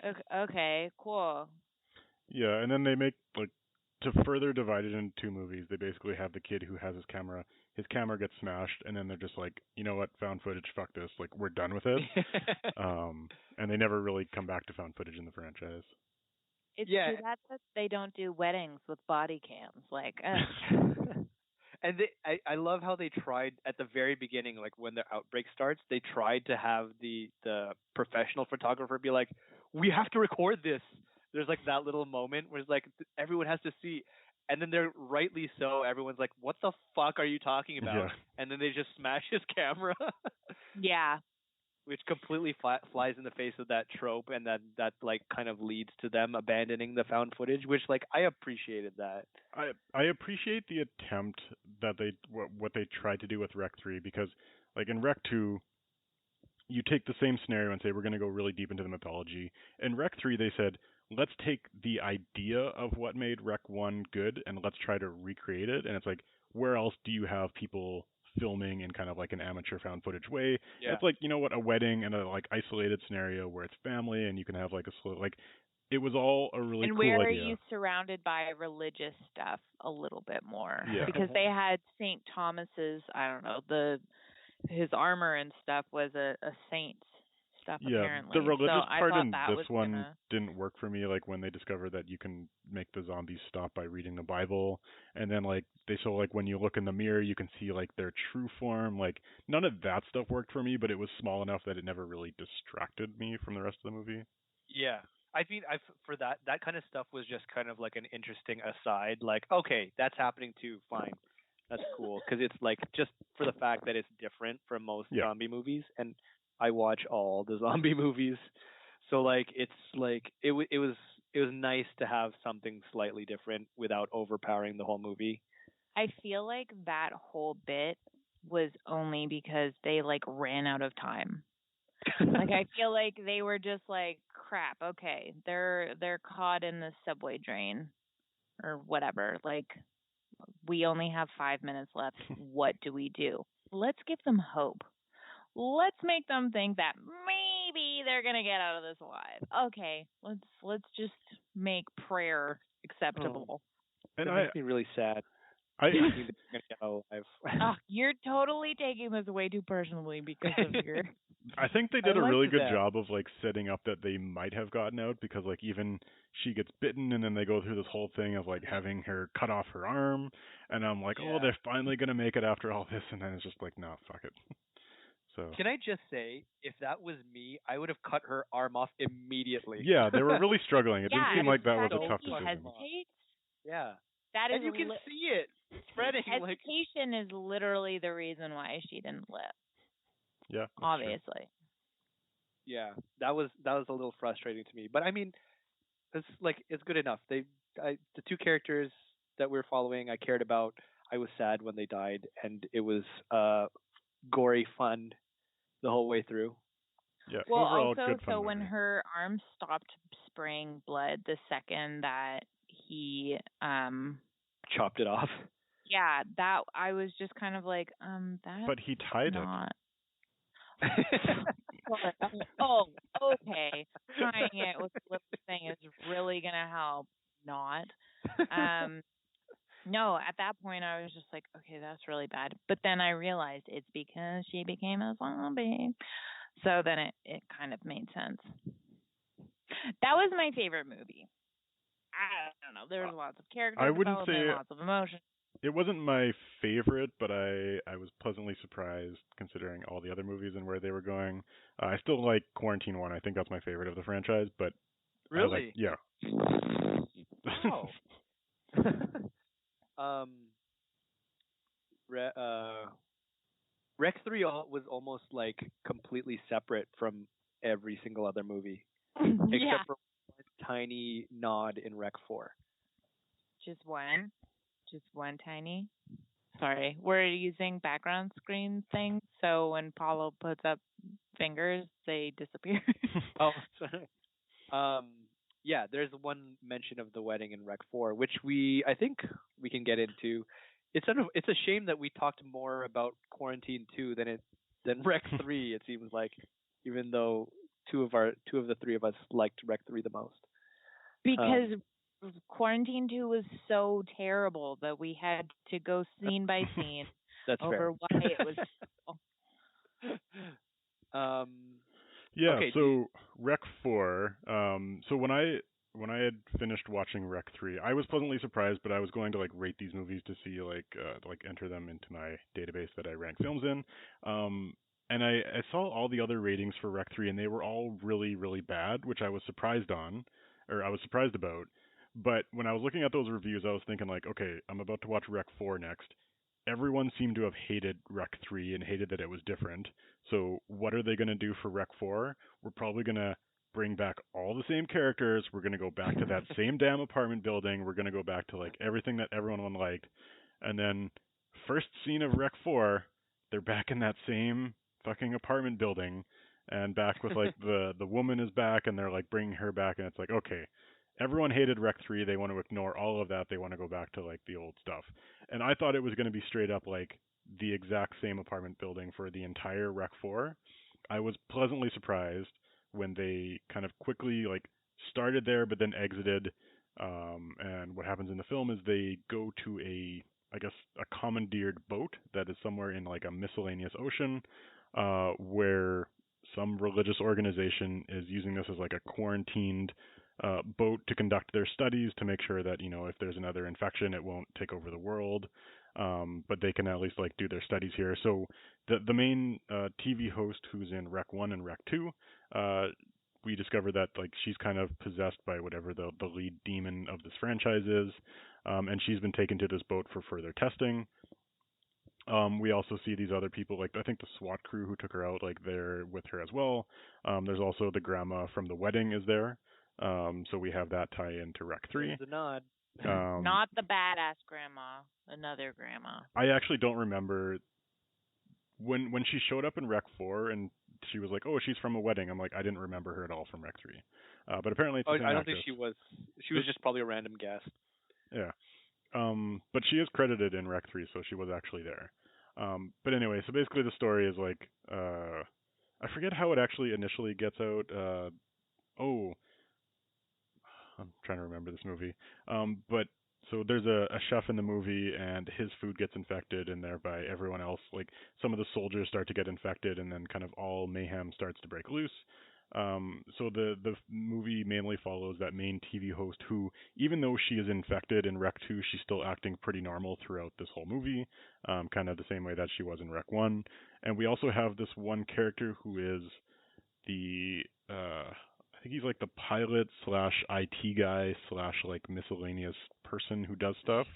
Okay, okay, cool. Yeah, and then they make like to further divide it into two movies. They basically have the kid who has his camera. His camera gets smashed, and then they're just like, you know what, found footage, fuck this, like we're done with it. And they never really come back to found footage in the franchise. It's Yeah. too bad that they don't do weddings with body cams. Like, And I love how they tried at the very beginning, like when the outbreak starts, they tried to have the professional photographer be like, "We have to record this." There's like that little moment where it's like everyone has to see, and then they're rightly so. Everyone's like, "What the fuck are you talking about?" Yeah. And then they just smash his camera, yeah. which completely flies in the face of that trope, and that like kind of leads to them abandoning the found footage, which like I appreciated that. I appreciate the attempt that they what they tried to do with Rec 3, because like in Rec 2 you take the same scenario and say we're going to go really deep into the mythology. In Rec 3 they said let's take the idea of what made Rec 1 good and let's try to recreate it, and it's like where else do you have people filming in kind of like an amateur found footage way? Yeah. It's like, you know what, a wedding and a like isolated scenario where it's family and you can have like a slow like it was all a really And cool where idea. are you surrounded by religious stuff a little bit more? Yeah. Because they had St. Thomas's, I don't know, his armor and stuff was a saint's stuff apparently. The religious so part I thought in that this was one gonna... didn't work for me. Like when they discovered that you can make the zombies stop by reading the Bible, and then like they show like when you look in the mirror, you can see like their true form. Like none of that stuff worked for me, but it was small enough that it never really distracted me from the rest of the movie. Yeah. I mean, for that kind of stuff was just kind of like an interesting aside. Like, okay, that's happening too. Fine, that's cool because it's like just for the fact that it's different from most zombie movies, and I watch all the zombie movies, so like it's like it was nice to have something slightly different without overpowering the whole movie. I feel like that whole bit was only because they like ran out of time. Like I feel like they were just like, crap, okay, they're caught in the subway drain or whatever. Like we only have 5 minutes left. What do we do? Let's give them hope. Let's make them think that maybe they're gonna get out of this alive. Okay, let's just make prayer acceptable. And it makes me really sad. You're totally taking this way too personally because of your... I think they did a really good job of like setting up that they might have gotten out, because like even she gets bitten and then they go through this whole thing of like having her cut off her arm, and I'm like, oh, they're finally gonna make it after all this, and then it's just like, no, fuck it. So can I just say, if that was me, I would have cut her arm off immediately. Yeah, they were really struggling. It didn't seem like that was a tough decision. Hesitate. Yeah. That is, and you can see it spreading. Hesitation is literally the reason why she didn't live. Yeah. Obviously. True. Yeah, that was a little frustrating to me, but I mean, it's good enough. The two characters that we're following, I cared about. I was sad when they died, and it was gory fun the whole way through. Yeah. Well, overall, also, good fun so movie. when her arm stopped spraying blood the second that he chopped it off. Yeah, that I was just kind of like, that. But he tied it. Oh, okay. Tying it with the thing is really gonna help. Not. No, at that point I was just like, okay, that's really bad. But then I realized it's because she became a zombie. So then it kind of made sense. That was my favorite movie. I don't know. There was lots of character development, lots of emotion. It wasn't my favorite, but I was pleasantly surprised considering all the other movies and where they were going. I still like Quarantine 1. I think that's my favorite of the franchise, but really? Yeah. Oh. Rec 3 was almost like completely separate from every single other movie, except for one tiny nod in Rec 4. Just one tiny. Sorry, we're using background screen things, so when Paulo puts up fingers, they disappear. Oh, sorry. yeah, there's one mention of the wedding in Rec 4, which I think we can get into. It's a shame that we talked more about Quarantine 2 than Rec 3. It seems like, even though two of the three of us liked Rec 3 the most. Because Quarantine 2 was so terrible that we had to go scene by scene That's over fair. why it was. Yeah, okay, so Rec 4. So when I had finished watching Rec 3, I was pleasantly surprised, but I was going to like rate these movies to see like enter them into my database that I rank films in. And I saw all the other ratings for Rec 3, and they were all really, really bad, which I was surprised on, or I was surprised about. But when I was looking at those reviews, I was thinking like, okay, I'm about to watch Rec 4 next. Everyone seemed to have hated Rec 3 and hated that it was different. So what are they going to do for Rec 4? We're probably going to bring back all the same characters. We're going to go back to that same damn apartment building. We're going to go back to like everything that everyone liked. And then first scene of Rec 4, they're back in that same fucking apartment building and back with like the woman is back and they're like bringing her back and it's like, okay, everyone hated Rec 3. They want to ignore all of that. They want to go back to like the old stuff. And I thought it was going to be straight up like the exact same apartment building for the entire Rec 4. I was pleasantly surprised when they kind of quickly like started there but then exited. And what happens in the film is they go to I guess a commandeered boat that is somewhere in like a miscellaneous ocean, where some religious organization is using this as like a quarantined boat to conduct their studies to make sure that if there's another infection, it won't take over the world. But they can at least like do their studies here. So the main TV host who's in Rec 1 and Rec 2, we discover that like she's kind of possessed by whatever the lead demon of this franchise is, and she's been taken to this boat for further testing. We also see these other people, like I think the SWAT crew who took her out, like they're with her as well. There's also the grandma from the wedding is there. So we have that tie into Rec 3. There's a nod. Not the badass grandma, another grandma. I actually don't remember when she showed up in Rec 4 and she was like, "Oh, she's from a wedding." I'm like, I didn't remember her at all from Rec 3. But apparently it's the same I don't actress. think she was. She was just probably a random guest. Yeah. But she is credited in Rec 3, so she was actually there. But anyway, so basically the story is like, I forget how it actually initially gets out. Oh, I'm trying to remember this movie. But so there's a chef in the movie, and his food gets infected, and thereby everyone else, like some of the soldiers, start to get infected, and then kind of all mayhem starts to break loose. So the movie mainly follows that main TV host who, even though she is infected in Rec 2, she's still acting pretty normal throughout this whole movie, kind of the same way that she was in Rec 1. And we also have this one character who is I think he's like the pilot slash IT guy slash like miscellaneous person who does stuff,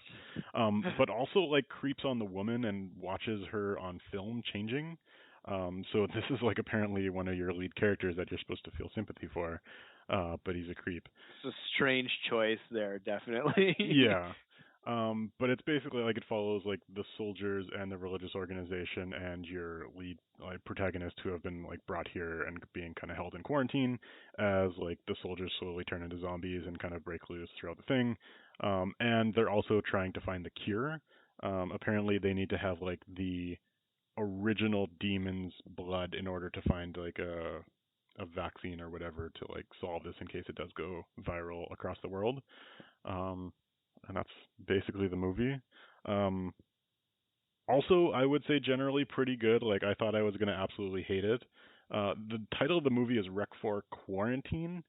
but also like creeps on the woman and watches her on film changing. So this is like apparently one of your lead characters that you're supposed to feel sympathy for, but he's a creep. It's a strange choice there, definitely. Yeah. But it's basically like it follows like the soldiers and the religious organization and your lead like protagonist who have been like brought here and being kind of held in quarantine as like the soldiers slowly turn into zombies and kind of break loose throughout the thing. And they're also trying to find the cure. Apparently they need to have like the original demon's blood in order to find like a vaccine or whatever to like solve this in case it does go viral across the world. And that's basically the movie. Also, I would say generally pretty good. Like I thought I was gonna absolutely hate it. The title of the movie is Rec 4 Quarantine,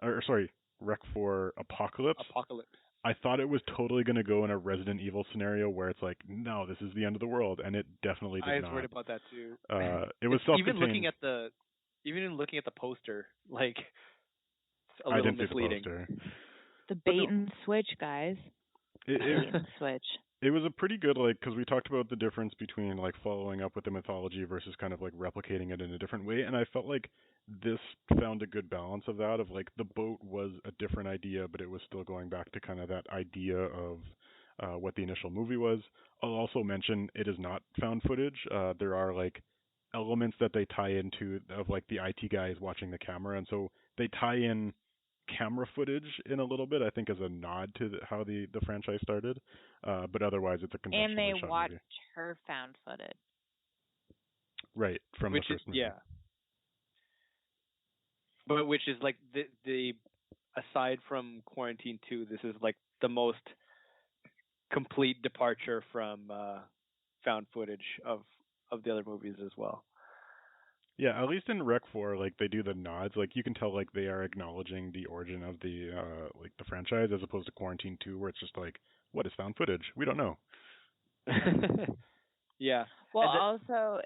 or sorry, Rec 4 Apocalypse. Apocalypse. I thought it was totally gonna go in a Resident Evil scenario where it's like, no, this is the end of the world, and it definitely did I was not. worried about that too. It was self-contained. Even looking at the poster, like it's a I little didn't misleading. See the poster. The bait and switch, guys. Bait and switch. It was a pretty good, like, because we talked about the difference between, like, following up with the mythology versus kind of, like, replicating it in a different way, and I felt like this found a good balance of that, of, like, the boat was a different idea, but it was still going back to kind of that idea of what the initial movie was. I'll also mention it is not found footage. There are, like, elements that they tie into of, like, the IT guys watching the camera, and so they tie in camera footage in a little bit, I think, as a nod to how the franchise started. But otherwise, it's a And they conventionally shot watched movie. her found footage. Right, from the which is first movie. but which is like the aside from Quarantine 2, this is like the most complete departure from found footage of the other movies as well. Yeah, at least in Rec 4, like they do the nods, like you can tell like they are acknowledging the origin of the like the franchise, as opposed to Quarantine 2, where it's just like, what is found footage? We don't know. Yeah. Well, And also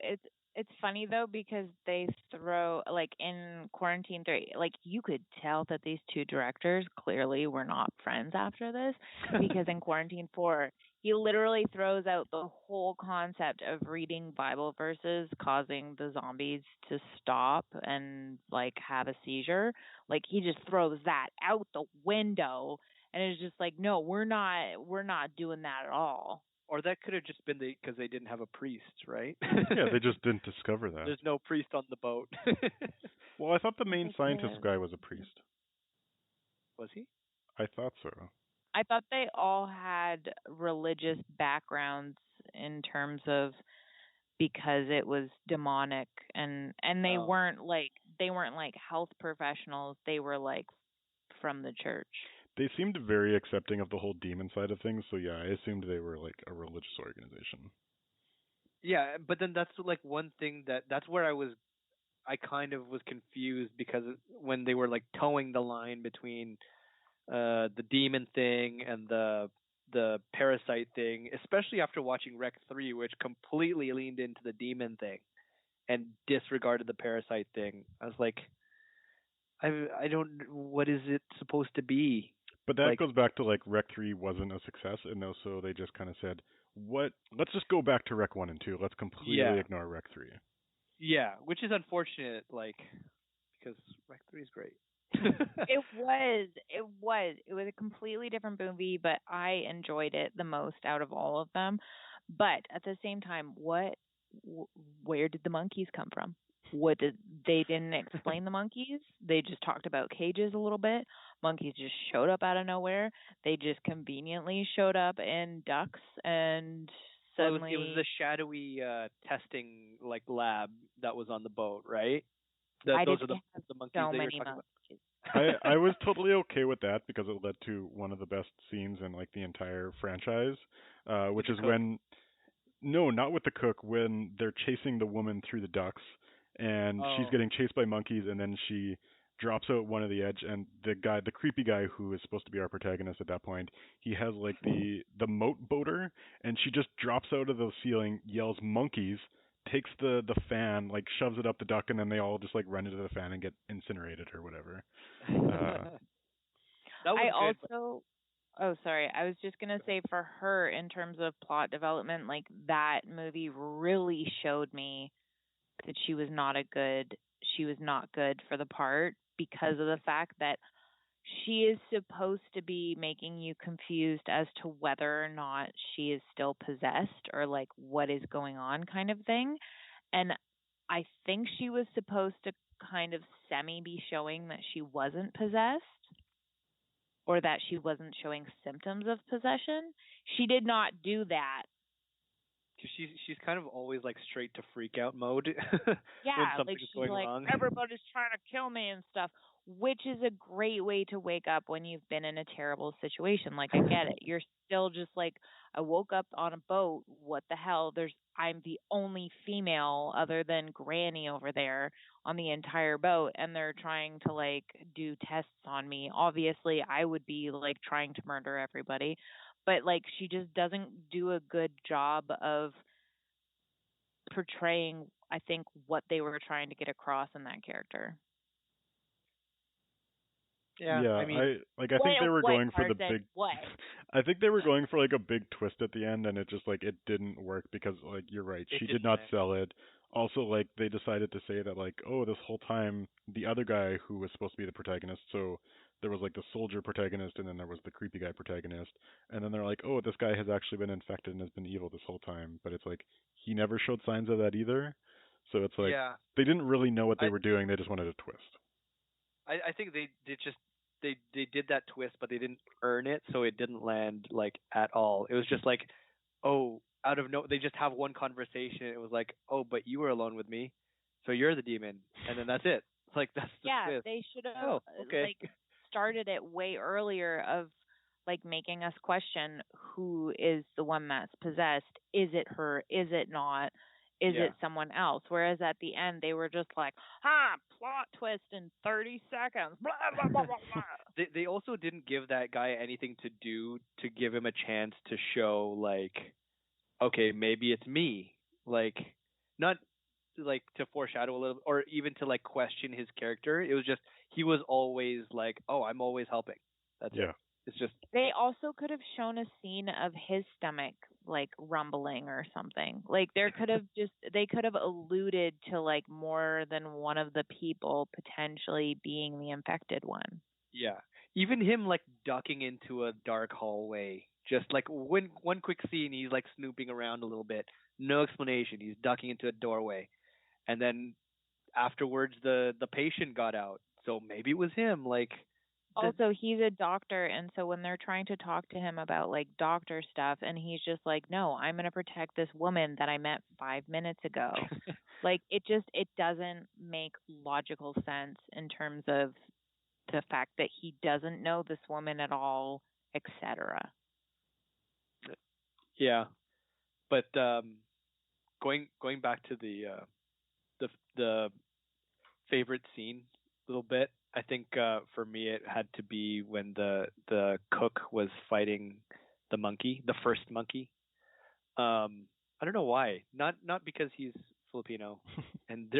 it's funny though because they throw like in Quarantine 3, like you could tell that these two directors clearly were not friends after this because in Quarantine 4, he literally throws out the whole concept of reading Bible verses causing the zombies to stop and like have a seizure. Like he just throws that out the window and it's just like, no, we're not doing that at all. or that could have just been because they didn't have a priest, right? Yeah, they just didn't discover that. There's no priest on the boat. Well, I thought the main They scientist could. guy was a priest. Was he? I thought so. I thought they all had religious backgrounds in terms of because it was demonic and Oh. they weren't like health professionals, they were like from the church. They seemed very accepting of the whole demon side of things, so yeah, I assumed they were like a religious organization. Yeah, but then that's like one thing that's where I kind of was confused because when they were like towing the line between the demon thing and the parasite thing, especially after watching Rec 3, which completely leaned into the demon thing and disregarded the parasite thing. I was like, I don't, what is it supposed to be? But that Like, goes back to like Rec 3 wasn't a success, and also they just kind of said, "What? Let's just go back to Rec 1 and 2. Let's completely yeah, ignore Rec 3." yeah, which is unfortunate, like, because Rec 3 is great. It was a completely different movie, but I enjoyed it the most out of all of them. But at the same time, where did the monkeys come from? What did they didn't explain the monkeys? They just talked about cages a little bit. Monkeys just showed up out of nowhere. They just conveniently showed up in ducks and Well, it was the suddenly shadowy testing like lab that was on the boat, right? why did Those are they have the monkeys so that you're many talking about. monkeys? I was totally okay with that because it led to one of the best scenes in like the entire franchise, With which the is cook. when no, not with the cook, when they're chasing the woman through the ducks and she's Oh. getting chased by monkeys and then she drops out one of the edge and the creepy guy who is supposed to be our protagonist at that point, he has like the moat boater and she just drops out of the ceiling, yells monkeys, takes the fan, like shoves it up the duck and then they all just like run into the fan and get incinerated or whatever. Uh That was I good. also Oh, sorry. I was just gonna say for her in terms of plot development, like that movie really showed me that she was not good for the part because of the fact that she is supposed to be making you confused as to whether or not she is still possessed or like what is going on kind of thing. And I think she was supposed to kind of semi be showing that she wasn't possessed or that she wasn't showing symptoms of possession. She did not do that. 'Cause she's kind of always like straight to freak out mode when Yeah, like something's she's going like, wrong. everybody's trying to kill me and stuff, which is a great way to wake up when you've been in a terrible situation. Like, I get it. You're still just like, I woke up on a boat. What the hell? I'm the only female other than Granny over there on the entire boat, and they're trying to like do tests on me. Obviously, I would be like trying to murder everybody, but like, she just doesn't do a good job of portraying, I think, what they were trying to get across in that character. Yeah, Yeah, I mean, I think they were What, going for the Carson? big What? I think they were going for like a big twist at the end and it just like it didn't work because like you're right, it she did didn't not land. sell it. Also like they decided to say that like, oh, this whole time the other guy who was supposed to be the protagonist, so there was like the soldier protagonist and then there was the creepy guy protagonist and then they're like, oh, this guy has actually been infected and has been evil this whole time, but it's like he never showed signs of that either. So it's like Yeah, they didn't really know what they I were doing, they just wanted a twist. I think they just they did that twist, but they didn't earn it, so it didn't land like at all. It was just like, oh, out of no, they just have one conversation. It was like, oh, but you were alone with me, so you're the demon, and then that's it. It's like that's the Yeah, twist. they should have Oh, okay. like started it way earlier of like making us question who is the one that's possessed. Is it her? Is it not? Is Yeah. it someone else? Whereas at the end they were just like, plot twist in 30 seconds. Blah blah blah blah blah. They also didn't give that guy anything to do to give him a chance to show like, okay, maybe it's me. Like, not like to foreshadow a little, or even to like question his character. It was just he was always like, oh, I'm always helping. That's Yeah. it. It's just They also could have shown a scene of his stomach like rumbling or something. Like there could have just they could have alluded to like more than one of the people potentially being the infected one. yeah. Even him like ducking into a dark hallway. Just like one quick scene, he's like snooping around a little bit. No explanation. He's ducking into a doorway, and then afterwards, the patient got out. So maybe it was him. Like, Also, he's a doctor, and so when they're trying to talk to him about like doctor stuff, and he's just like, "No, I'm going to protect this woman that I met 5 minutes ago." Like it doesn't make logical sense in terms of the fact that he doesn't know this woman at all, etc. yeah. But going back to the favorite scene a little bit. I think for me it had to be when the cook was fighting the monkey, the first monkey. I don't know why. Not because he's Filipino, and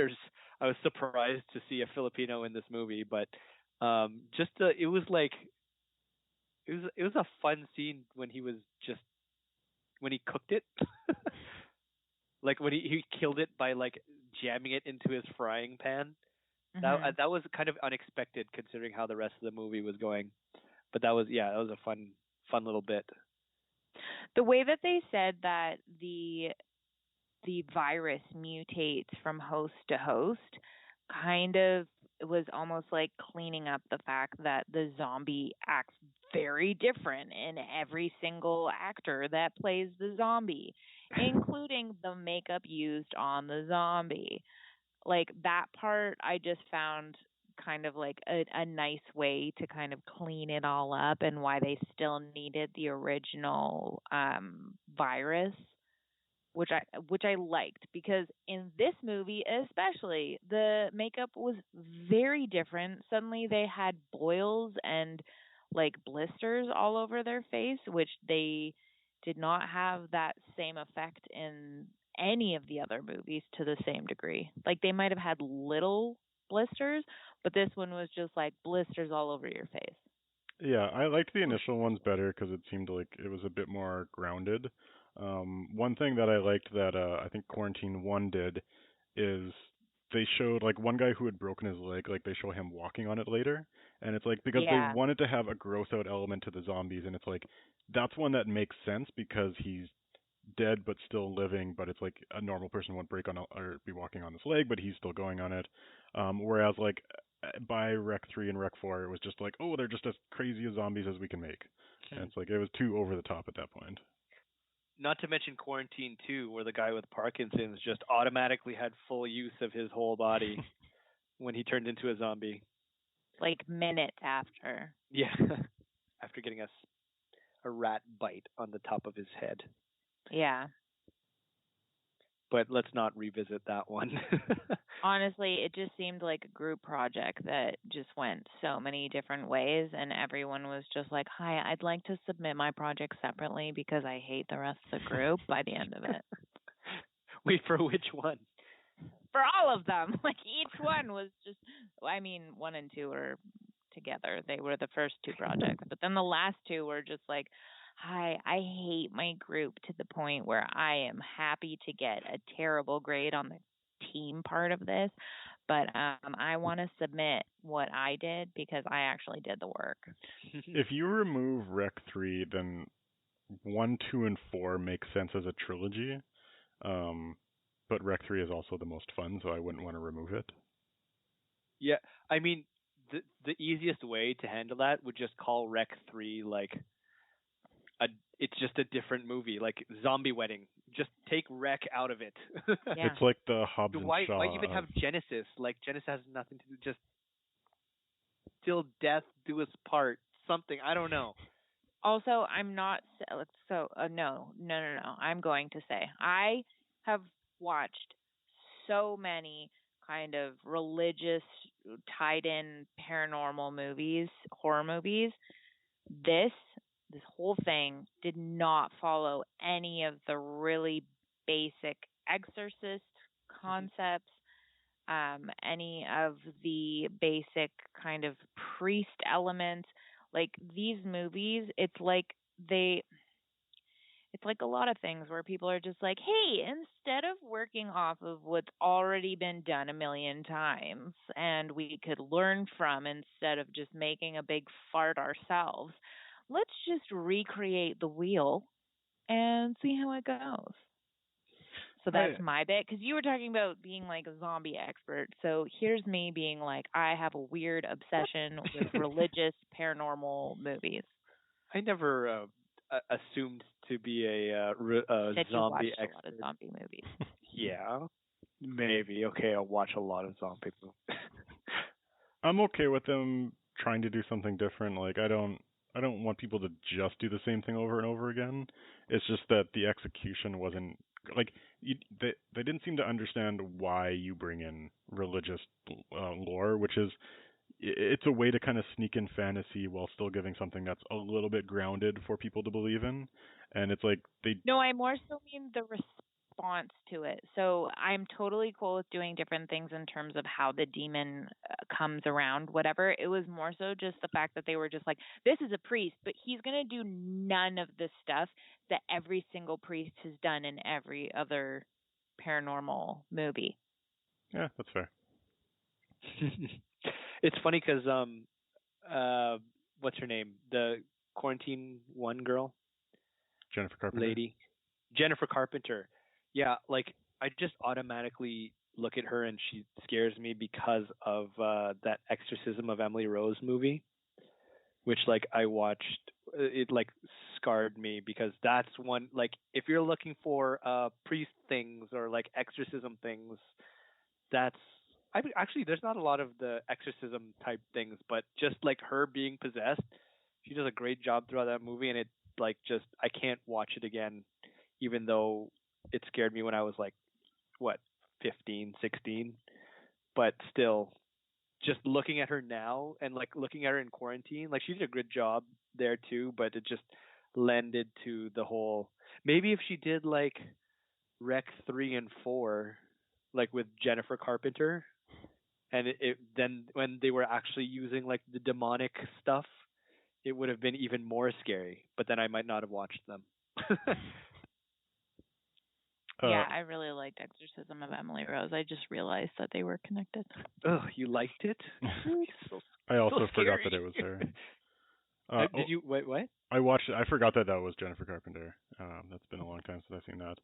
I was surprised to see a Filipino in this movie, but just it was like it was a fun scene when he was just when he cooked it. Like when he killed it by like jamming it into his frying pan. Mhm. That was kind of unexpected considering how the rest of the movie was going. But that was that was a fun little bit. The way that they said that the virus mutates from host to host kind of was almost like cleaning up the fact that the zombie acts very different in every single actor that plays the zombie, including the makeup used on the zombie. Like that part I just found kind of like a nice way to kind of clean it all up and why they still needed the original virus, which I liked because in this movie especially the makeup was very different. Suddenly they had boils and like blisters all over their face, which they did not have that same effect in any of the other movies to the same degree. Like they might have had little blisters, but this one was just like blisters all over your face. Yeah, I liked the initial ones better because it seemed like it was a bit more grounded. One thing that I liked that I think Quarantine 1 did is they showed like one guy who had broken his leg, like they show him walking on it later, and it's like because they Yeah. wanted to have a gross out element to the zombies, and it's like that's one that makes sense because he's dead but still living, but it's like a normal person wouldn't break on or be walking on his leg, but he's still going on it. Whereas like by Rec 3 and Rec 4, it was just like, oh, they're just as crazy as zombies as we can make. And it's like it was too over the top at that point. Not to mention Quarantine 2, where the guy with Parkinson's just automatically had full use of his whole body when he turned into a zombie. Like minutes after. Yeah, after getting a rat bite on the top of his head. Yeah. But let's not revisit that one. Honestly, it just seemed like a group project that just went so many different ways, and everyone was just like, "Hi, I'd like to submit my project separately because I hate the rest of the group." By the end of it, Wait, for which one? for all of them, like each one was just. I mean, 1 and 2 were together; they were the first 2 projects, but then the last 2 were just like, "Hi, I hate my group to the point where I am happy to get a terrible grade on the team part of this, but I want to submit what I did because I actually did the work." If you remove Rec 3, then 1, 2, and 4 make sense as a trilogy. But Rec 3 is also the most fun, so I wouldn't want to remove it. Yeah, I mean, the easiest way to handle that would just call Rec 3 like a it's just a different movie, like Zombie Wedding. Just take Rec out of it. Yeah. It's like the Hobbs and why Shaw even have of- Genesis? Like Genesis has nothing to do. Just till death do us part. Something I don't know. Also, I'm not no. I'm going to say I have watched so many kind of religious tied in paranormal movies, horror movies. This this whole thing did not follow any of the really basic exorcist concepts, any of the basic kind of priest elements. Like these movies, it's like a lot of things where people are just like, hey, instead of working off of what's already been done a million times and we could learn from instead of just making a big fart ourselves, let's just recreate the wheel and see how it goes. So that's my bit. Because you were talking about being like a zombie expert. So here's me being like, I have a weird obsession with religious paranormal movies. I never assumed to be a That you zombie watched expert. a lot of zombie movies. Yeah, maybe. Okay, I'll watch a lot of zombie movies. I'm okay with them trying to do something different. Like I don't want people to just do the same thing over and over again. It's just that the execution wasn't like they didn't seem to understand why you bring in religious lore, which is it's a way to kind of sneak in fantasy while still giving something that's a little bit grounded for people to believe in. And it's like No, I more so mean the response to it. So I'm totally cool with doing different things in terms of how the demon comes around, whatever. It was more so just the fact that they were just like, this is a priest, but he's going to do none of the stuff that every single priest has done in every other paranormal movie. Yeah, that's fair. It's funny because what's her name? The Quarantine One girl, Jennifer Carpenter. lady, Jennifer Carpenter. Yeah, like I just automatically look at her and she scares me because of that Exorcism of Emily Rose movie, which like I watched. It like scarred me because that's one like if you're looking for priest things or like exorcism things, that's actually there's not a lot of the exorcism type things, but just like her being possessed, she does a great job throughout that movie, and it like just I can't watch it again, even though it scared me when I was like what 15, 16, but still, just looking at her now and like looking at her in quarantine, like she did a good job there too, but it just lended to the whole. Maybe if she did like Rec 3 and 4, like with Jennifer Carpenter, and it then when they were actually using like the demonic stuff, it would have been even more scary. But then I might not have watched them. Yeah, I really liked Exorcism of Emily Rose. I just realized that they were connected. Oh, you liked it? I also so forgot scary. that it was her. Did you wait? What? I watched it. I forgot that was Jennifer Carpenter. That's been a long time since I've seen that.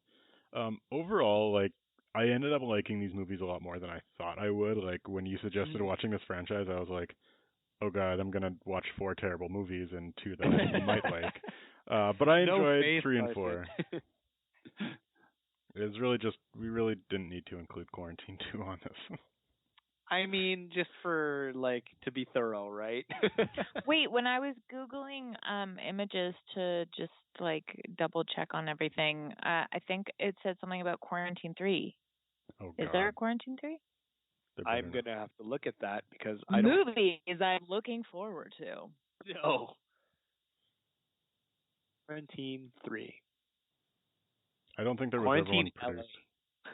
Overall, like I ended up liking these movies a lot more than I thought I would. Like when you suggested watching this franchise, I was like, oh god, I'm gonna watch 4 terrible movies and 2 that I might like. But I enjoyed 3 and 4. It was really just we really didn't need to include Quarantine 2 on this. I mean, just for like to be thorough, right? Wait, when I was Googling images to just like double check on everything, I think it said something about Quarantine 3. Oh god. Is there a Quarantine 3? I'm gonna have to look at that because I don't. Movies I'm looking forward to. No. Quarantine 3. I don't think there was Quarantine ever one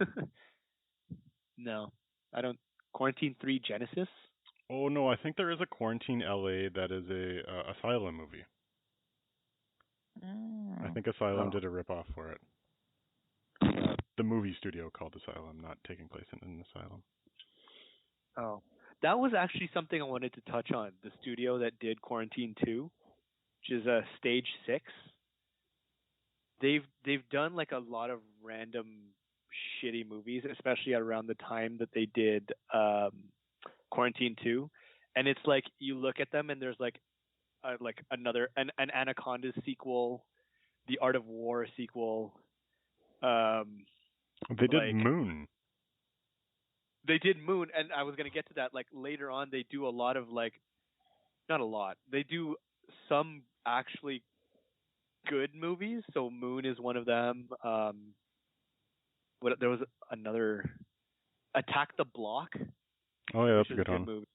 produced. LA. No, I don't. Quarantine 3 Genesis. Oh no, I think there is a Quarantine LA that is a Asylum movie. I think Asylum did a ripoff for it. The movie studio called Asylum, not taking place in an asylum. Oh, that was actually something I wanted to touch on. The studio that did Quarantine 2, which is Stage 6. They've done like a lot of random shitty movies, especially around the time that they did Quarantine 2. and it's like you look at them and there's like another an Anaconda sequel, the Art of War sequel. They did like Moon. they did Moon, and I was gonna get to that. Like later on, they do a lot of like not a lot. They do some actually good movies. So Moon is one of them. What there was another Attack the Block, Oh yeah, which that's a is a good good one. movie.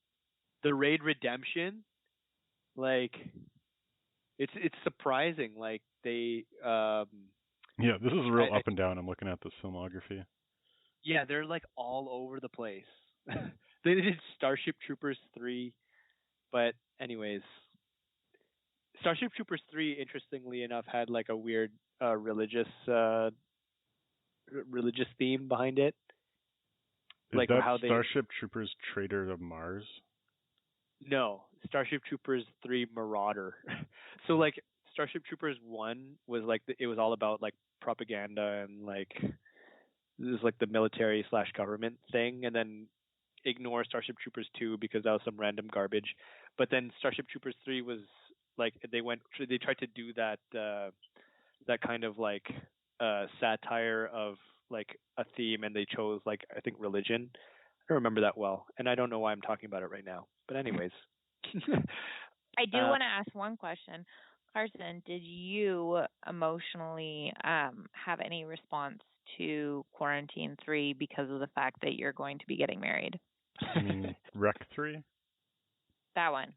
The Raid Redemption, like it's surprising. Like they Yeah, this is real I up and down. I'm looking at this filmography. yeah, they're like all over the place. They did Starship Troopers 3, but anyways, Starship Troopers 3 interestingly enough had like a weird religious theme behind it. Is Like that how they Starship Troopers Traitor of Mars? no, Starship Troopers 3 Marauder. So like Starship Troopers 1 was like it was all about like propaganda and like this is like the military slash government thing, and then ignore Starship Troopers 2 because that was some random garbage. But then Starship Troopers 3 was like they tried to do that kind of like satire of like a theme, and they chose like I think religion. I don't remember that well, and I don't know why I'm talking about it right now. But anyways, I do uh, want to ask one question. Carson, did you emotionally have any response to Quarantine 3 because of the fact that you're going to be getting married? You mean Rec 3? That one.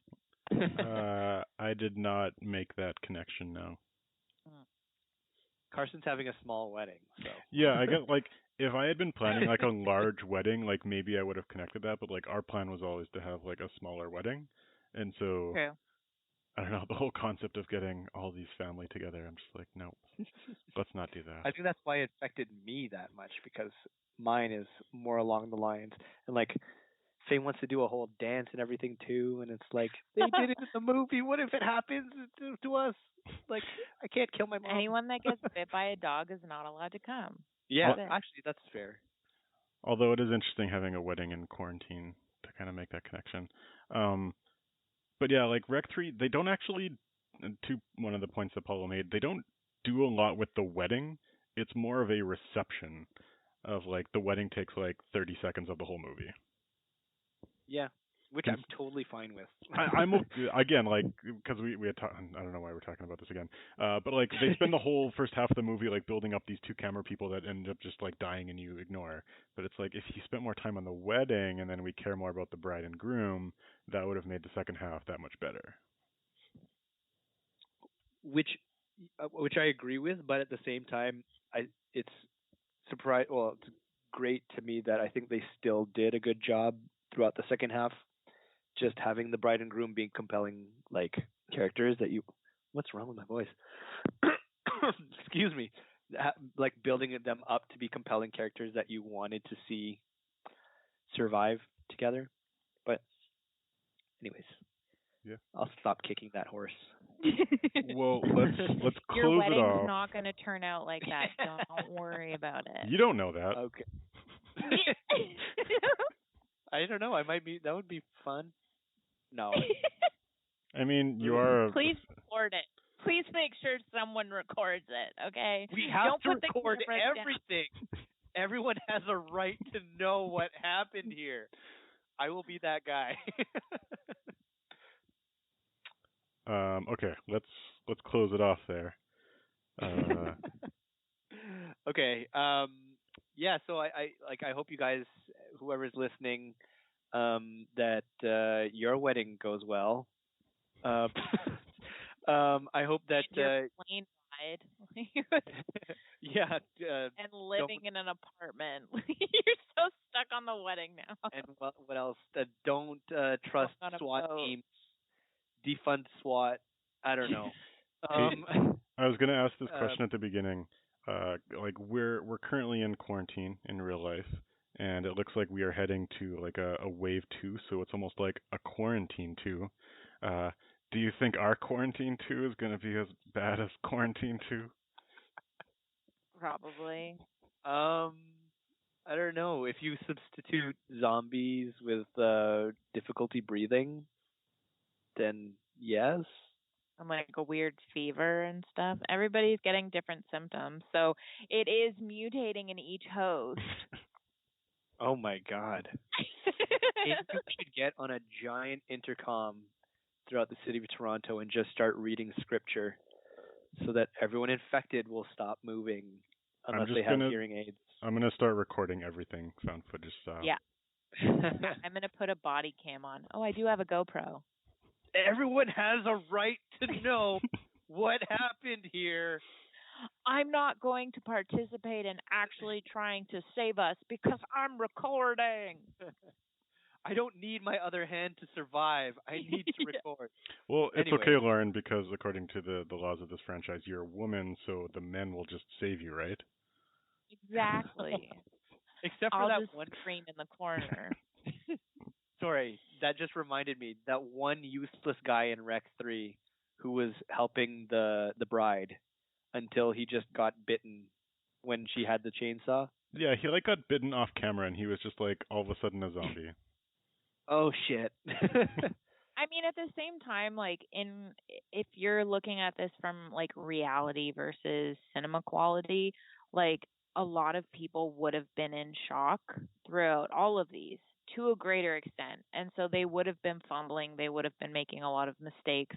I did not make that connection. No. Carson's having a small wedding, so Yeah, I guess like if I had been planning like a large wedding, like maybe I would have connected that. But like our plan was always to have like a smaller wedding, and so True. I don't know, the whole concept of getting all these family together. I'm just like, no, let's not do I that. think that's why it affected me that much because mine is more along the lines and like Faye wants to do a whole dance and everything too, and it's like they did it in the movie. What if it happens to us? Like I can't kill my mom. Anyone that gets bit by a dog is not allowed to come. Yeah, That's it. actually that's fair. Although it is interesting having a wedding in quarantine to kind of make that connection. Um, but yeah, like Rec 3, they don't actually, to one of the points that Paulo made, they don't do a lot with the wedding. It's more of a reception of like the wedding takes like 30 seconds of the whole movie. Yeah, which I'm totally fine with. I'm again like because we had I don't know why we're talking about this again, but like they spend the whole first half of the movie like building up these two camera people that end up just like dying and you ignore. But it's like if you spent more time on the wedding and then we care more about the bride and groom, that would have made the second half that much better. which I agree with, but at the same time, it's surprise. Well, it's great to me that I think they still did a good job throughout the second half, just having the bride and groom being compelling like characters that you. What's wrong with my voice? Excuse me. Like building them up to be compelling characters that you wanted to see survive together. But, anyways, Yeah. I'll stop kicking that horse. Well, let's close Your it wedding's off. not going to turn out like that. Don't worry about it. You don't know that. Okay. I don't know. I might be. That would be fun. No. I mean, you are. Please record it. Please make sure someone records it, okay? We have Don't to put the record cameras down. everything. Everyone has a right to know what happened here. I will be that guy. Okay, let's close it off there. Okay. Yeah. So I hope you guys, whoever's listening, that your wedding goes well. I hope that Your plane ride. yeah. And living in an apartment. You're so stuck on the wedding now. And what else? Don't trust On a SWAT boat. teams. Defund SWAT. I don't know. I was gonna ask this question at the beginning. Like we're currently in quarantine in real life, and it looks like we are heading to like a wave 2, so it's almost like a quarantine 2. Do you think our quarantine 2 is gonna be as bad as quarantine 2? Probably. I I don't know. If you substitute zombies with difficulty breathing, then yes. And like a weird fever and stuff. Everybody's getting different symptoms. So it is mutating in each host. Oh my god. Maybe we should get on a giant intercom throughout the city of Toronto and just start reading scripture so that everyone infected will stop moving unless they have hearing aids. I'm gonna start recording everything, found footage style. Yeah. I'm gonna put a body cam on. Oh, I do have a GoPro. Everyone has a right to know what happened here. I'm not going to participate in actually trying to save us because I'm recording. I don't need my other hand to survive. I need to record. Well, it's Anyway. okay, Lauren, because according to the laws of this franchise, you're a woman, so the men will just save you, right? Exactly. Except for I'll that just one. scream in the corner. Sorry, that just reminded me. That one useless guy in Rec 3 who was helping the bride until he just got bitten when she had the chainsaw. Yeah, he like got bitten off camera, and he was just like all of a sudden a zombie. Oh shit. I mean, at the same time, like if you're looking at this from like reality versus cinema quality, like a lot of people would have been in shock throughout all of these to a greater extent, and so they would have been fumbling, they would have been making a lot of mistakes,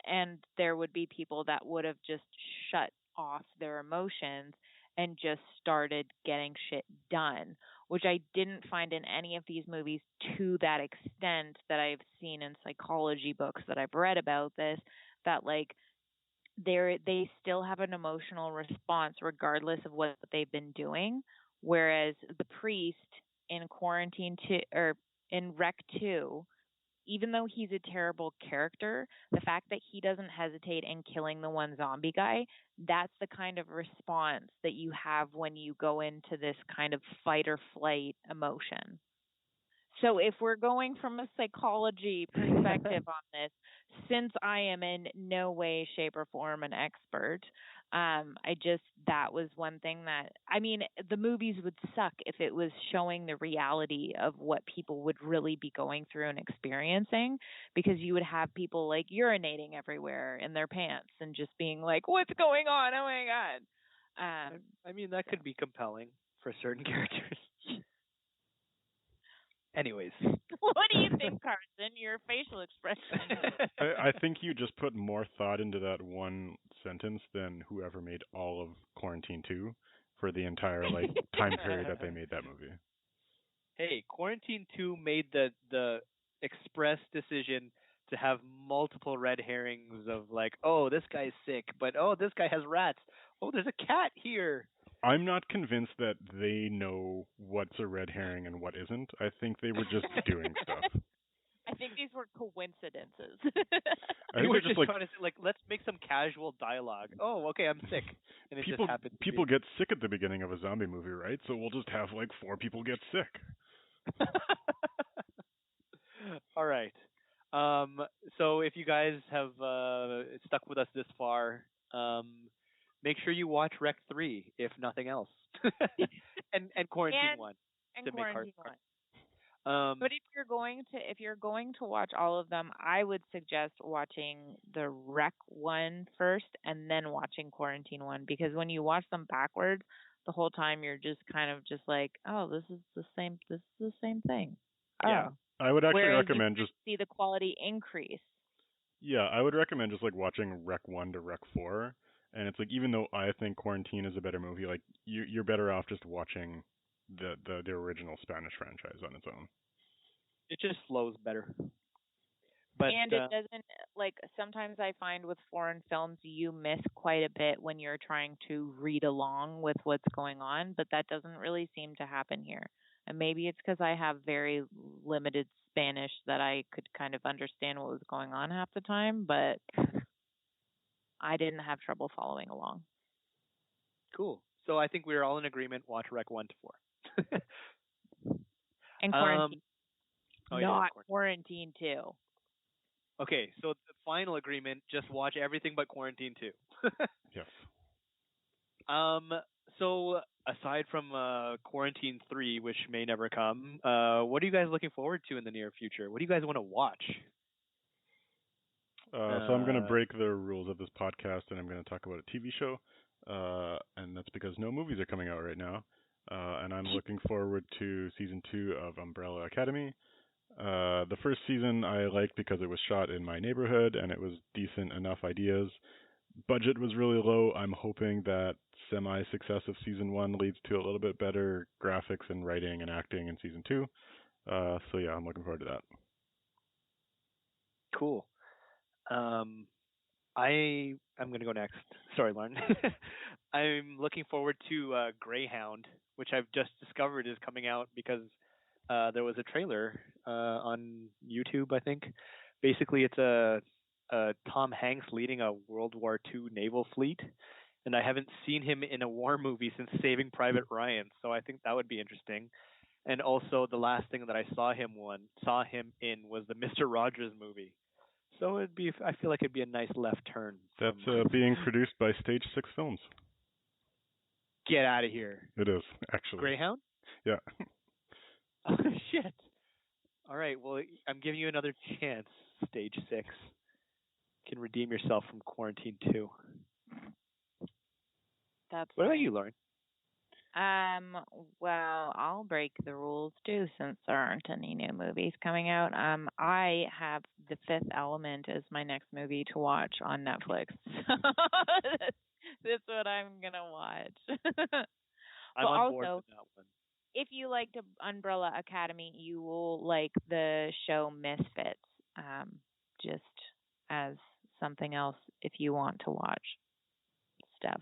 and there would be people that would have just shut off their emotions and just started getting shit done, which I didn't find in any of these movies to that extent that I've seen in psychology books that I've read about this, that like they still have an emotional response regardless of what they've been doing, whereas the priest in Quarantine 2 or in Rec 2, even though he's a terrible character, the fact that he doesn't hesitate in killing the one zombie guy, that's the kind of response that you have when you go into this kind of fight or flight emotion. So if we're going from a psychology perspective on this, since I am in no way, shape, or form an expert, that was one thing that, I mean, the movies would suck if it was showing the reality of what people would really be going through and experiencing, because you would have people like urinating everywhere in their pants and just being like, what's going on? Oh my God. I mean, that could be compelling for certain characters. Anyways. What do you think, Carson? Your facial expression. I think you just put more thought into that one sentence than whoever made all of Quarantine 2 for the entire like time period that they made that movie. Hey, Quarantine 2 made the express decision to have multiple red herrings of like, oh, this guy's sick, but oh, this guy has rats. Oh, there's a cat here. I'm not convinced that they know what's a red herring and what isn't. I think they were just doing stuff. I think these were coincidences. I think we're just trying to say, like, let's make some casual dialogue. Oh, okay, I'm sick, and it people, just happened. People get sick at the beginning of a zombie movie, right? So we'll just have like 4 people get sick. All right. So if you guys have stuck with us this far, make sure you watch Rec 3, if nothing else, and Quarantine 1 to make Quarantine 1. But if you're going to watch all of them, I would suggest watching the Rec 1 first and then watching Quarantine 1, because when you watch them backwards, the whole time you're just kind of just like, oh, this is the same thing. Yeah. I would actually recommend you see the quality increase. Yeah, I would recommend just like watching Rec 1 to Rec 4, and it's like, even though I think Quarantine is a better movie, like you're better off just watching the original Spanish franchise on its own. It just flows better. But and it doesn't, like, sometimes I find with foreign films you miss quite a bit when you're trying to read along with what's going on, but that doesn't really seem to happen here. And maybe it's because I have very limited Spanish that I could kind of understand what was going on half the time, but I didn't have trouble following along. Cool. So I think we're all in agreement. Watch Rec 1 to 4. And Quarantine. Not Quarantine 2. Okay, so the final agreement: just watch everything but Quarantine 2. Yes. So aside from Quarantine 3, which may never come, what are you guys looking forward to in the near future? What do you guys want to watch? So I'm going to break the rules of this podcast, and I'm going to talk about a TV show, and that's because no movies are coming out right now, and I'm looking forward to season 2 of Umbrella Academy. The first season I liked because it was shot in my neighborhood, and it was decent enough ideas. Budget was really low. I'm hoping that semi-success of season 1 leads to a little bit better graphics and writing and acting in season 2. So yeah, I'm looking forward to that. Cool. I'm going to go next. Sorry, Lauren. I'm looking forward to Greyhound, which I've just discovered is coming out because there was a trailer on YouTube, I think. Basically, it's a Tom Hanks leading a World War II naval fleet, and I haven't seen him in a war movie since Saving Private Ryan, so I think that would be interesting. And also, the last thing that I saw him in was the Mr. Rogers movie. So I feel like it'd be a nice left turn. That's being produced by Stage 6 Films. Get out of here. It is, actually. Greyhound? Yeah. Oh, shit. All right, well, I'm giving you another chance, Stage 6. You can redeem yourself from Quarantine 2. What about you, Lauren? Well, I'll break the rules too since there aren't any new movies coming out. I have The Fifth Element as my next movie to watch on Netflix. That's what I'm gonna watch. I'm on board with that one. If you liked Umbrella Academy, you will like the show Misfits. Just as something else if you want to watch stuff.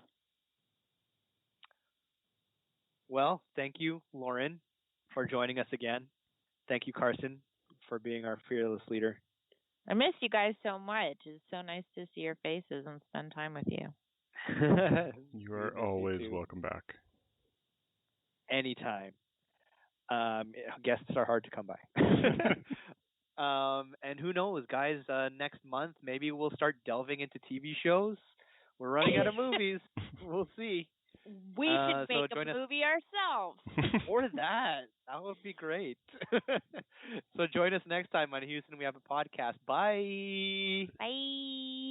Well, thank you, Lauren, for joining us again. Thank you, Carson, for being our fearless leader. I miss you guys so much. It's so nice to see your faces and spend time with you. You are always welcome back. Anytime. Guests are hard to come by. And who knows, guys, next month, maybe we'll start delving into TV shows. We're running out of movies. We'll see. We should make a movie ourselves. Or that. That would be great. So join us next time on Houston We Have a Podcast. Bye. Bye.